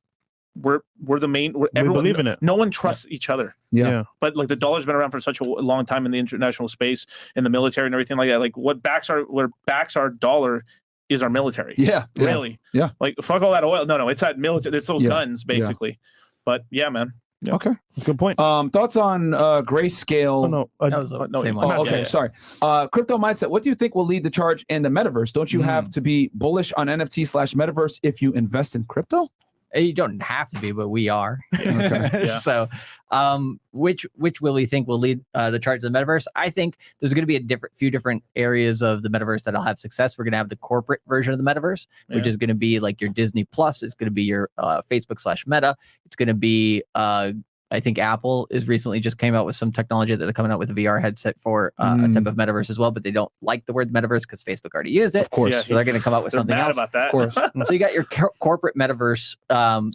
we're the main. Everyone believe in it. No one trusts each other. Yeah. But like the dollar's been around for such a long time in the international space, in the military and everything like that. Like what backs our dollar is our military. Yeah. Really. Yeah. Like fuck all that oil. No, it's that military. It's those guns basically. But yeah, man. Yeah. Okay. That's a good point. Thoughts on Grayscale? That was the same one. Okay, sorry. Crypto mindset. What do you think will lead the charge in the metaverse? Don't you have to be bullish on NFT/metaverse if you invest in crypto? You don't have to be, but we are. Okay. Yeah. So, which will we think will lead the charge to the metaverse? I think there's going to be a few different areas of the metaverse that'll have success. We're going to have the corporate version of the metaverse, which is going to be like your Disney Plus. It's going to be your Facebook/Meta. It's going to be I think Apple is recently just came out with some technology that they're coming out with a VR headset for a type of metaverse as well, but they don't like the word metaverse because Facebook already used it. Of course. Yeah, so they're going to come out with something mad else. about that. Of course. So you got your corporate metaverse.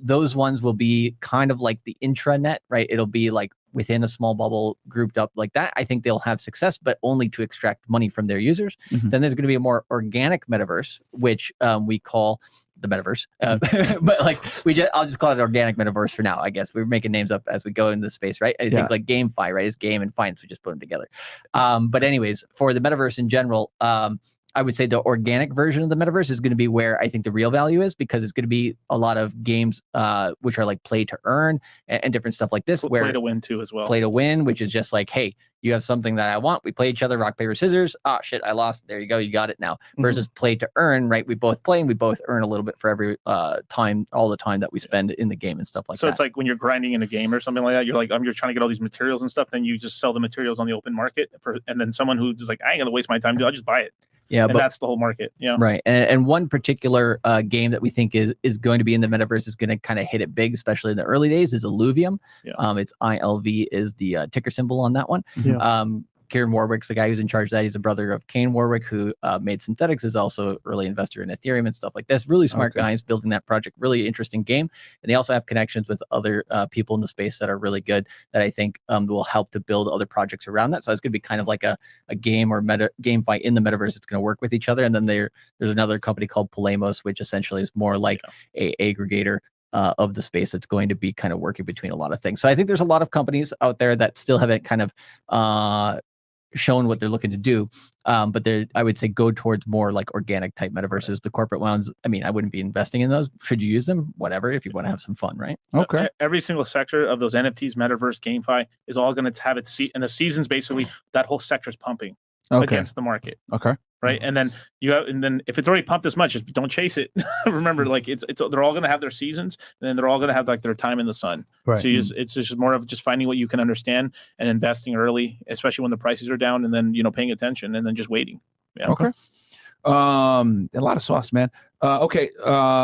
Those ones will be kind of like the intranet, right? It'll be like within a small bubble grouped up like that. I think they'll have success, but only to extract money from their users. Then there's going to be a more organic metaverse, which we call the metaverse, but like I'll just call it organic metaverse for now. I guess we're making names up as we go into the space, right? I think like GameFi, right? Is game and finance. We just put them together. But anyways, for the metaverse in general, I would say the organic version of the metaverse is going to be where I think the real value is, because it's going to be a lot of games which are like play to earn and different stuff like this. Where play to win too as well. Play to win, which is just like, hey, you have something that I want. We play each other, rock, paper, scissors. Ah, shit, I lost. There you go. You got it now. Versus play to earn, right? We both play and we both earn a little bit for every time, all the time that we spend in the game and stuff like that. So it's like when you're grinding in a game or something like that, you're like, you're trying to get all these materials and stuff. Then you just sell the materials on the open market and then someone who's like, I ain't gonna waste my time. I'll just buy it. Yeah, and that's the whole market. Yeah, right. And one particular game that we think is going to be in the metaverse is going to kind of hit it big, especially in the early days, is Illuvium. Yeah. It's ILV is the ticker symbol on that one. Yeah. Kieran Warwick's the guy who's in charge of that. He's a brother of Kane Warwick, who made Synthetics, is also an early investor in Ethereum and stuff like this. Really smart guy. He's building that project. Really interesting game. And they also have connections with other people in the space that are really good that I think will help to build other projects around that. So it's going to be kind of like a game or game fight in the metaverse. It's going to work with each other. And then there's another company called Polemos, which essentially is more like a aggregator of the space that's going to be kind of working between a lot of things. So I think there's a lot of companies out there that still haven't kind of shown what they're looking to do, but I would say go towards more like organic type metaverses. The corporate ones, I mean, I wouldn't be investing in those. Should you use them? Whatever, if you want to have some fun, right? Okay. Every single sector of those NFTs, metaverse, GameFi is all going to have its and the seasons basically that whole sector's pumping against the market. Okay. right? And then if it's already pumped this much, just don't chase it. Remember, like they're all going to have their seasons, and then they're all going to have like their time in the sun. Right. So it's just more of just finding what you can understand and investing early, especially when the prices are down, and then paying attention and then just waiting. Yeah. Okay. A lot of sauce, man. Okay.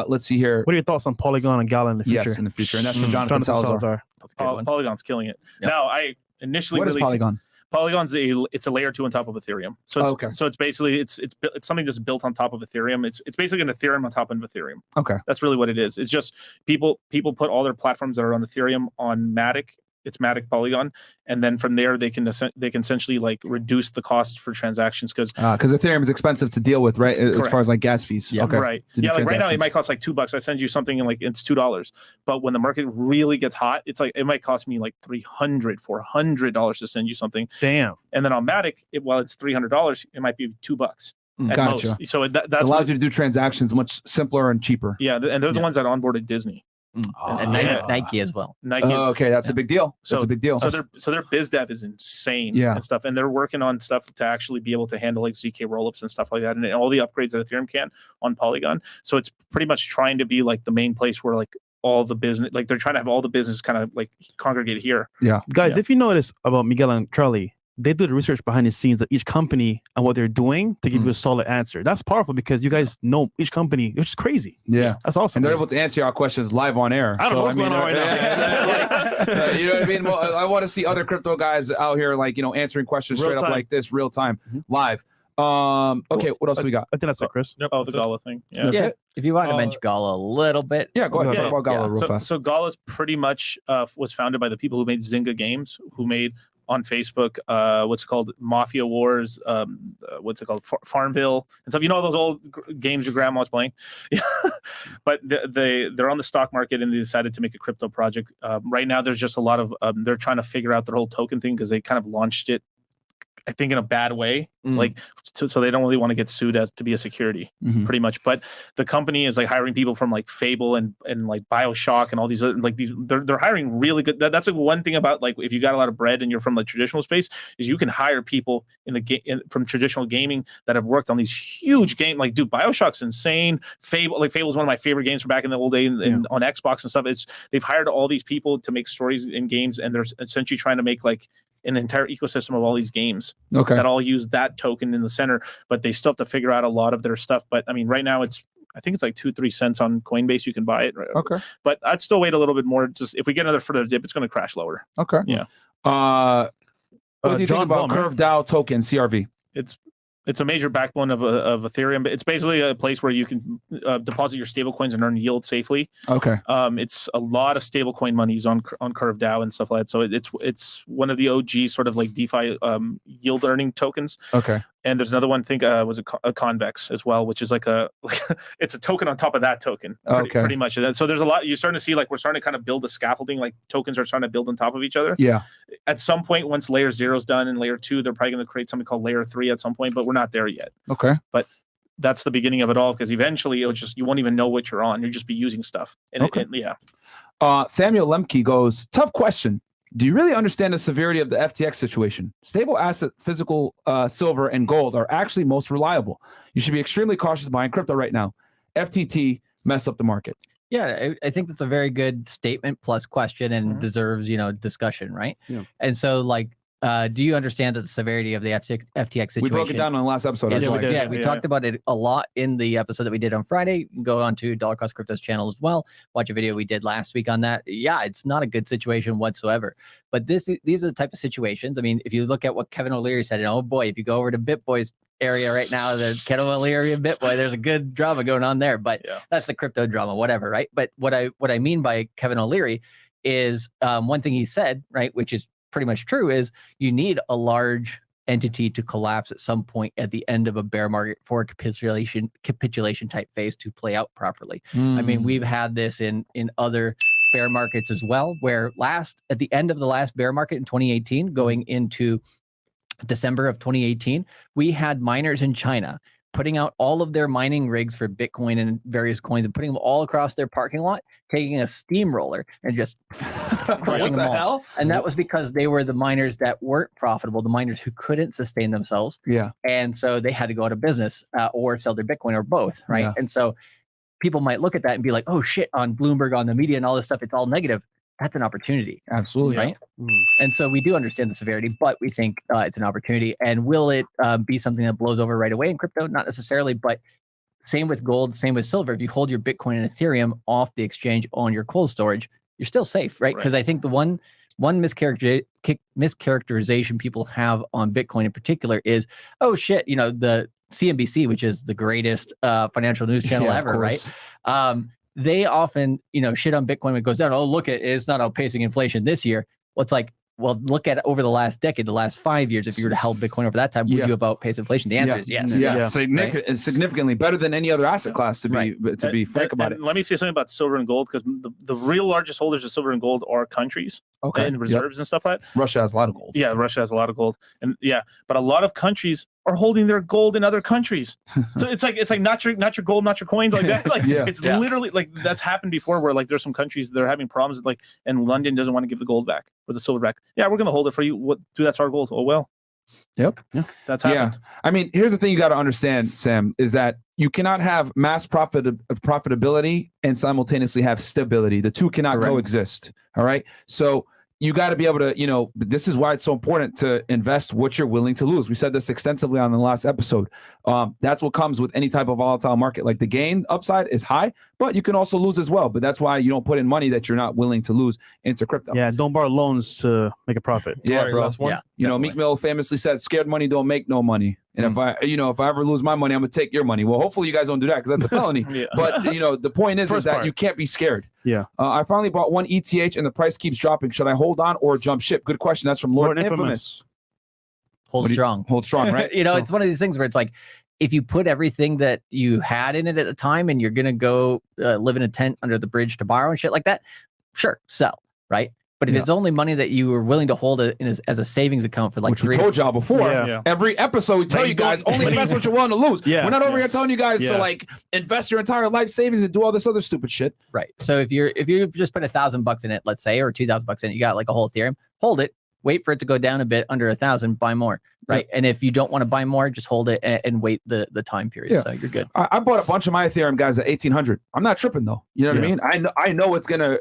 Let's see here. What are your thoughts on Polygon and GALA in the future? Yes, in the future, and that's from Jonathan Salazar. That's a good one. Polygon's killing it. Yep. Now, I initially What is Polygon? Polygon's it's a layer 2 on top of Ethereum. So it's basically it's something that's built on top of Ethereum. It's basically an Ethereum on top of Ethereum. Okay. That's really what it is. It's just people put all their platforms that are on Ethereum on Matic. It's Matic Polygon, and then from there they can essentially like reduce the cost for transactions because Ethereum is expensive to deal with, right? As far as like gas fees. Yeah. Okay. Right. Yeah, like right now it might cost like $2. I send you something and like it's $2, but when the market really gets hot, it's like it might cost me like $400 to send you something. Damn. And then on Matic, while it's $300, it might be $2. Gotcha. Most. So that allows you to do transactions much simpler and cheaper. Yeah, and they're the ones that onboarded Disney. And Nike as well. Nike. Okay, that's a big deal. That's a big deal. So their biz dev is insane. Yeah. And stuff, and they're working on stuff to actually be able to handle like ZK rollups and stuff like that, and all the upgrades that Ethereum can on Polygon. So it's pretty much trying to be like the main place where like all the business, like they're trying to have all the business kind of like congregate here. Yeah, guys, if you notice about Miguel and Charlie, they do the research behind the scenes of each company and what they're doing to give you a solid answer. That's powerful because you guys know each company, which is crazy. Yeah. That's awesome. And they're able to answer our questions live on air. I don't know what's going on right now. You know what I mean? Well, I want to see other crypto guys out here, like, answering questions straight up like this, real time, live. Okay, what else we got? I think that's it, Chris. Yep. Oh, the GALA thing. Yeah. Yeah. If you want to mention GALA a little bit. Yeah, go ahead. Talk about GALA real fast. So GALA's pretty much was founded by the people who made Zynga Games, who made on Facebook, what's it called, Mafia Wars, what's it called, Farmville and stuff. All those old games your grandma's playing. But they're on the stock market and they decided to make a crypto project. Right now, there's just a lot of they're trying to figure out their whole token thing because they kind of launched it, I think, in a bad way, like so they don't really want to get sued as to be a security, pretty much. But the company is like hiring people from like Fable and like BioShock and all these other, like they're hiring really good. That's like one thing about like if you got a lot of bread and you're from the traditional space is you can hire people in the game from traditional gaming that have worked on these huge games. Like, dude, BioShock's insane. Fable is one of my favorite games from back in the old day and on Xbox and stuff. They've hired all these people to make stories in games, and they're essentially trying to make like an entire ecosystem of all these games that all use that token in the center, but they still have to figure out a lot of their stuff. But I mean, right now I think it's like 2-3 cents on Coinbase. You can buy it. Right? Okay. But I'd still wait a little bit more. Just if we get another further dip, it's going to crash lower. Okay. Yeah. What do you think about Curve Dao Token, CRV? It's a major backbone of Ethereum, but it's basically a place where you can deposit your stable coins and earn yield safely. Okay. It's a lot of stable coin monies on Curve DAO and stuff like that. So it's one of the OG sort of like DeFi yield earning tokens. Okay. And there's another one, I think was a Convex as well, which is like it's a token on top of that token. Pretty much. So there's a lot. You're starting to see like we're starting to kind of build the scaffolding, like tokens are starting to build on top of each other. Yeah. At some point, once layer 0 is done and layer 2, they're probably going to create something called layer 3 at some point, but we're not there yet. Okay. But that's the beginning of it all, because eventually it'll just, you won't even know what you're on. You'll just be using stuff. And yeah. Samuel Lemke goes, tough question. Do you really understand the severity of the FTX situation? Stable asset, physical silver and gold are actually most reliable. You should be extremely cautious buying crypto right now. FTT mess up the market. Yeah, I think that's a very good statement plus question and deserves, discussion, right? Yeah. And so like, do you understand that the severity of the FTX situation? We broke it down on the last episode. We talked about it a lot in the episode that we did on Friday. You can go on to Dollar Cost Crypto's channel as well. Watch a video we did last week on that. Yeah, it's not a good situation whatsoever. But these are the type of situations. I mean, if you look at what Kevin O'Leary said, and oh boy, if you go over to BitBoy's area right now, the Kevin O'Leary and BitBoy, there's a good drama going on there. But that's the crypto drama, whatever, right? But what I mean by Kevin O'Leary is one thing he said, right, which is pretty much true, is you need a large entity to collapse at some point at the end of a bear market for a capitulation type phase to play out properly. I mean, we've had this in other bear markets as well, where at the end of the last bear market in 2018, going into December of 2018, we had miners in China putting out all of their mining rigs for Bitcoin and various coins and putting them all across their parking lot, taking a steamroller and just crushing them all. Hell? And that was because they were the miners that weren't profitable, the miners who couldn't sustain themselves. Yeah. And so they had to go out of business or sell their Bitcoin or both, right? Yeah. And so people might look at that and be like, oh shit, on Bloomberg, on the media and all this stuff, it's all negative. That's an opportunity. Absolutely. Right. And so we do understand the severity, but we think it's an opportunity. And will it be something that blows over right away in crypto? Not necessarily, but same with gold, same with silver. If you hold your Bitcoin and Ethereum off the exchange on your cold storage, you're still safe, right? Because I think the one mischaracterization people have on Bitcoin in particular is, oh shit, you know, the CNBC, which is the greatest financial news channel ever, right? They often, you know, shit on Bitcoin when it goes down. Oh, look at it's not outpacing inflation this year. Well, it's like, well, look at it over the last decade, the last 5 years. If you were to hold Bitcoin over that time, would you have outpaced inflation? The answer is yes. Yeah. Significantly better than any other asset class, to be frank about it. Let me say something about silver and gold, because the real largest holders of silver and gold are countries. Okay. And reserves and stuff like that. Russia has a lot of gold. Yeah, Russia has a lot of gold, and but a lot of countries are holding their gold in other countries. So it's like not your gold, not your coins, like that. Like it's literally like that's happened before, where like there's some countries that are having problems, like, and London doesn't want to give the gold back or the silver back. Yeah, we're gonna hold it for you. What? Dude, that's our gold. Oh well. Yep. Yeah, that's happened. Yeah. I mean, here's the thing you got to understand, Sam, is that you cannot have mass profitability and simultaneously have stability. The two cannot coexist. All right. So you got to be able to, you know, this is why it's so important to invest what you're willing to lose. We said this extensively on the last episode. That's what comes with any type of volatile market. Like the gain upside is high, but you can also lose as well. But that's why you don't put in money that you're not willing to lose into crypto. Yeah, don't borrow loans to make a profit. Yeah, bro. Yeah, you know, Meek Mill famously said, "Scared money don't make no money." And if I ever lose my money, I'm gonna take your money. Well, hopefully you guys don't do that, because that's a felony. But you know, the point is that you can't be scared. Yeah. I finally bought one ETH and the price keeps dropping. Should I hold on or jump ship? Good question. That's from Lord Infamous. Hold strong. Hold strong, right? You know, it's one of these things where it's like, if you put everything that you had in it at the time and you're gonna go live in a tent under the bridge to borrow and shit like that, sure, sell, right? But if it's only money that you were willing to hold as a savings account for like which we told y'all before, Yeah. every episode we tell you guys only invest what you're willing to lose. Yeah. We're not over here telling you guys to like invest your entire life savings and do all this other stupid shit. Right. So if you just put $1,000 in it, let's say, or $2,000 in it, you got like a whole Ethereum, hold it, wait for it to go down a bit under 1,000, buy more. Right. And if you don't want to buy more, just hold it and wait the time period. So you're good. I bought a bunch of my Ethereum guys at 1,800. I'm not tripping though. You know what I mean? I know it's gonna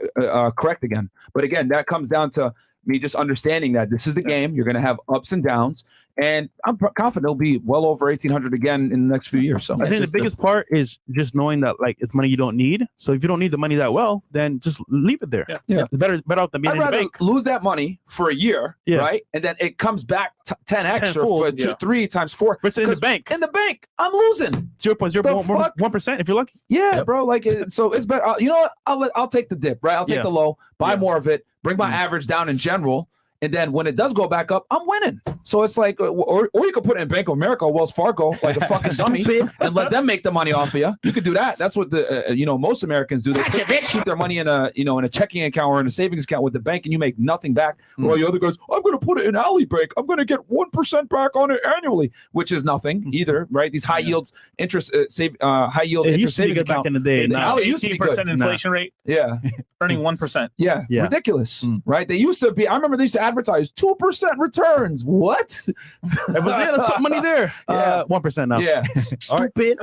correct again. But again, that comes down to me just understanding that this is the game. You're going to have ups and downs, and I'm confident it'll be well over 1,800 again in the next few years. So I think the biggest part is just knowing that like it's money you don't need. So if you don't need the money that well, then just leave it there. Yeah. It's better out than being in the bank. I'd rather lose that money for a year, right? And then it comes back 10x or 3 times 4. But it's in the bank. In the bank, I'm losing 0.01% if you're lucky. Yeah, bro. Like so, it's better. You know what? I'll take the dip, right? I'll take the low, buy more of it, bring my average down in general. And then when it does go back up, I'm winning. So it's like, or you could put it in Bank of America or Wells Fargo, like a fucking dummy, and let them make the money off of you. You could do that. That's what the most Americans do. They keep their money in a checking account or in a savings account with the bank, and you make nothing back. Or the other goes, I'm going to put it in Alley Bank. I'm going to get 1% back on it annually, which is nothing either, right? These high yields interest high yield interest savings account back in the day. Now it used to be 18% inflation rate. Yeah, earning 1%. Yeah, ridiculous, right? They used to be. I remember they used to advertise 2% returns. What? Let's put money there. 1% now. Yeah. Stupid.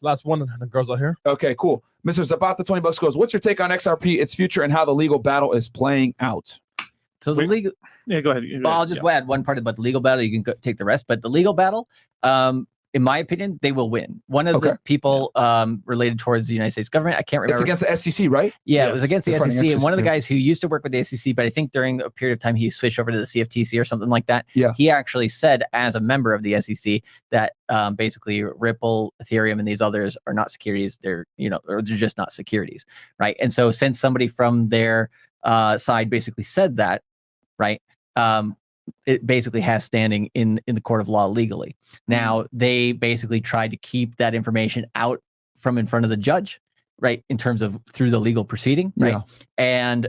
Last one. The girls are here. Okay, cool. Mr. Zapata, $20 goes, what's your take on XRP, its future, and how the legal battle is playing out? So the legal. Yeah, go ahead. Well, I'll just add one part about the legal battle. You can take the rest. But the legal battle, in my opinion, they will win. One of the people related towards the United States government, I can't remember. It's against the SEC, right? Yeah, it was against the SEC. And one of the guys who used to work with the SEC, but I think during a period of time he switched over to the CFTC or something like that. Yeah. He actually said, as a member of the SEC, that basically Ripple, Ethereum, and these others are not securities. They're they're just not securities, right? And so since somebody from their side basically said that, right? It basically has standing in the court of law legally. Now, they basically tried to keep that information out from in front of the judge, right? In terms of through the legal proceeding, right? Yeah. And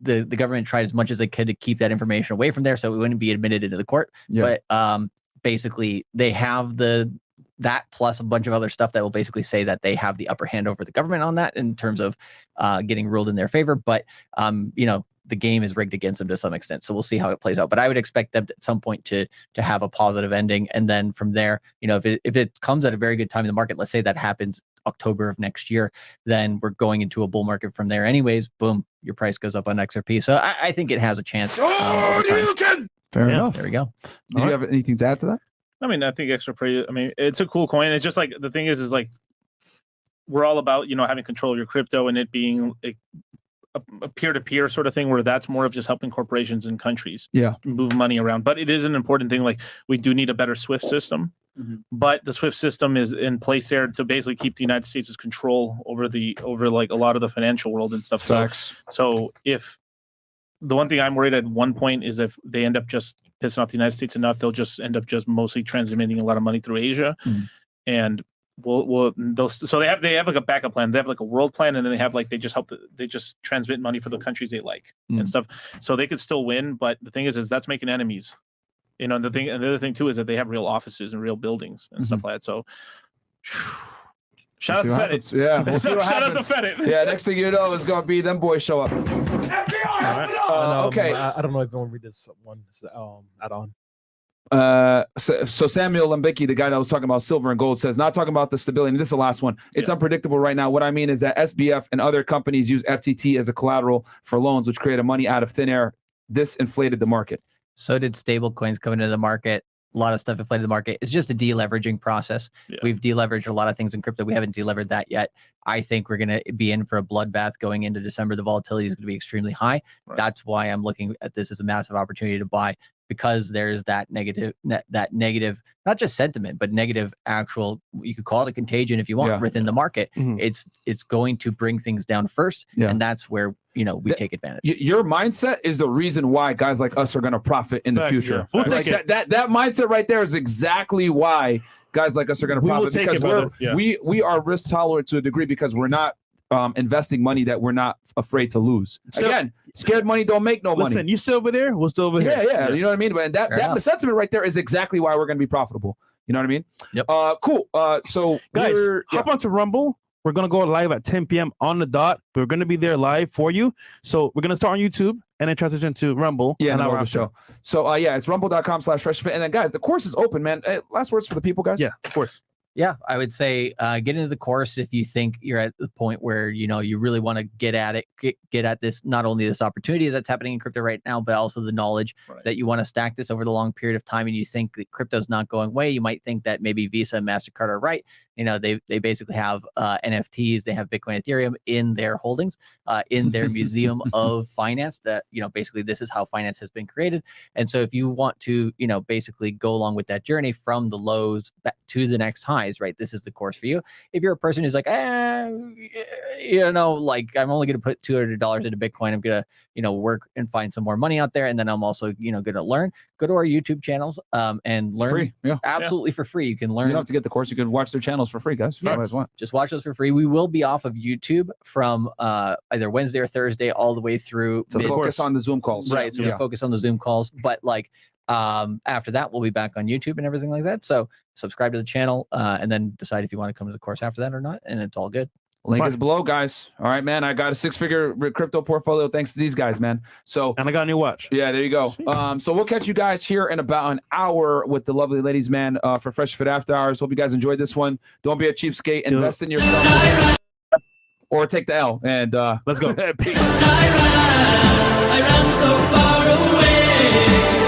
the government tried as much as they could to keep that information away from there so it wouldn't be admitted into the court. Yeah. But basically, they have the that plus a bunch of other stuff that will basically say that they have the upper hand over the government on that in terms of getting ruled in their favor. But, you know, the game is rigged against them to some extent. So we'll see how it plays out. But I would expect them at some point to have a positive ending. And then from there, you know, if it comes at a very good time in the market, let's say that happens October of next year, then we're going into a bull market from there anyways. Boom, your price goes up on XRP. So I think it has a chance. Fair enough. There we go. Do you have anything to add to that? I mean, I think XRP, I mean, it's a cool coin. It's just like, the thing is like, we're all about, you know, having control of your crypto and it being a peer-to-peer sort of thing, where that's more of just helping corporations and countries move money around. But it is an important thing. Like, we do need a better SWIFT system, but the SWIFT system is in place there to basically keep the United States' control over like a lot of the financial world and stuff. So if the one thing I'm worried at one point is if they end up just pissing off the United States enough, they'll just end up just mostly transmitting a lot of money through Asia, and so they have like a backup plan. They have like a world plan, and then they have like they just transmit money for the countries they like and stuff. So they could still win, but the thing is that's making enemies. You know, and the other thing too is that they have real offices and real buildings and stuff like that. So shout out to FedEt. Yeah, we'll see what shout happens. out to FedEt. Yeah, next thing you know, it's gonna be them boys show up. Okay. I don't know if you want to read this one add on. So Samuel Lembicki, the guy that was talking about silver and gold, says, not talking about the stability. This is the last one. It's unpredictable right now. What I mean is that SBF and other companies use FTT as a collateral for loans, which created money out of thin air. This inflated the market. So did stable coins coming into the market. A lot of stuff inflated the market. It's just a deleveraging process. We've deleveraged a lot of things in crypto. We haven't delevered that yet. I think we're going to be in for a bloodbath going into December. The volatility is going to be extremely high. That's why I'm looking at this as a massive opportunity to buy, because there's that negative, not just sentiment, but negative actual, you could call it a contagion if you want, within the market. It's going to bring things down first. And that's where, you know, we take advantage. Your mindset is the reason why guys like us are going to profit in the future. We'll like that mindset right there is exactly why guys like us are going to profit, because we are risk tolerant to a degree, because we're not investing money that we're not afraid to lose. Again, scared money don't make no money. Listen, you still over there? We're still over here. Yeah, you know what I mean? But that sentiment right there is exactly why we're going to be profitable. You know what I mean? Yep. Cool. So guys, hop onto Rumble. We're going to go live at 10 p.m. on the dot. We're going to be there live for you. So we're going to start on YouTube and then transition to Rumble. Yeah, an hour of the show. So it's rumble.com/freshfit. And then guys, the course is open, man. Last words for the people, guys. Yeah, of course. Yeah, I would say get into the course if you think you're at the point where, you know, you really want to get at it, get at this, not only this opportunity that's happening in crypto right now, but also the knowledge that you want to stack this over the long period of time, and you think that crypto's not going away. You might think that maybe Visa and MasterCard are right. You know, they basically have NFTs, they have Bitcoin, Ethereum in their holdings, in their museum of finance, that, you know, basically this is how finance has been created. And so if you want to, you know, basically go along with that journey from the lows back to the next highs, right? This is the course for you. If you're a person who's like, you know, like, I'm only going to put $200 into Bitcoin, I'm going to, you know, work and find some more money out there, and then I'm also, you know, going to learn, go to our YouTube channels and learn free. Absolutely for free. You can learn. You don't have to get the course. You can watch their channels for free, guys. Just watch us for free. We will be off of YouTube from either Wednesday or Thursday all the way through. So focus on the Zoom calls. Right. So we focus on the Zoom calls. But like after that, we'll be back on YouTube and everything like that. So subscribe to the channel and then decide if you want to come to the course after that or not. And it's all good. Link is below, guys. All right, man. I got a 6-figure crypto portfolio thanks to these guys, man. So, and I got a new watch. Yeah, there you go. So we'll catch you guys here in about an hour with the lovely ladies, man, for Fresh Fit After Hours. Hope you guys enjoyed this one. Don't be a cheapskate. Invest in yourself, or take the L. And let's go. I ran so far away.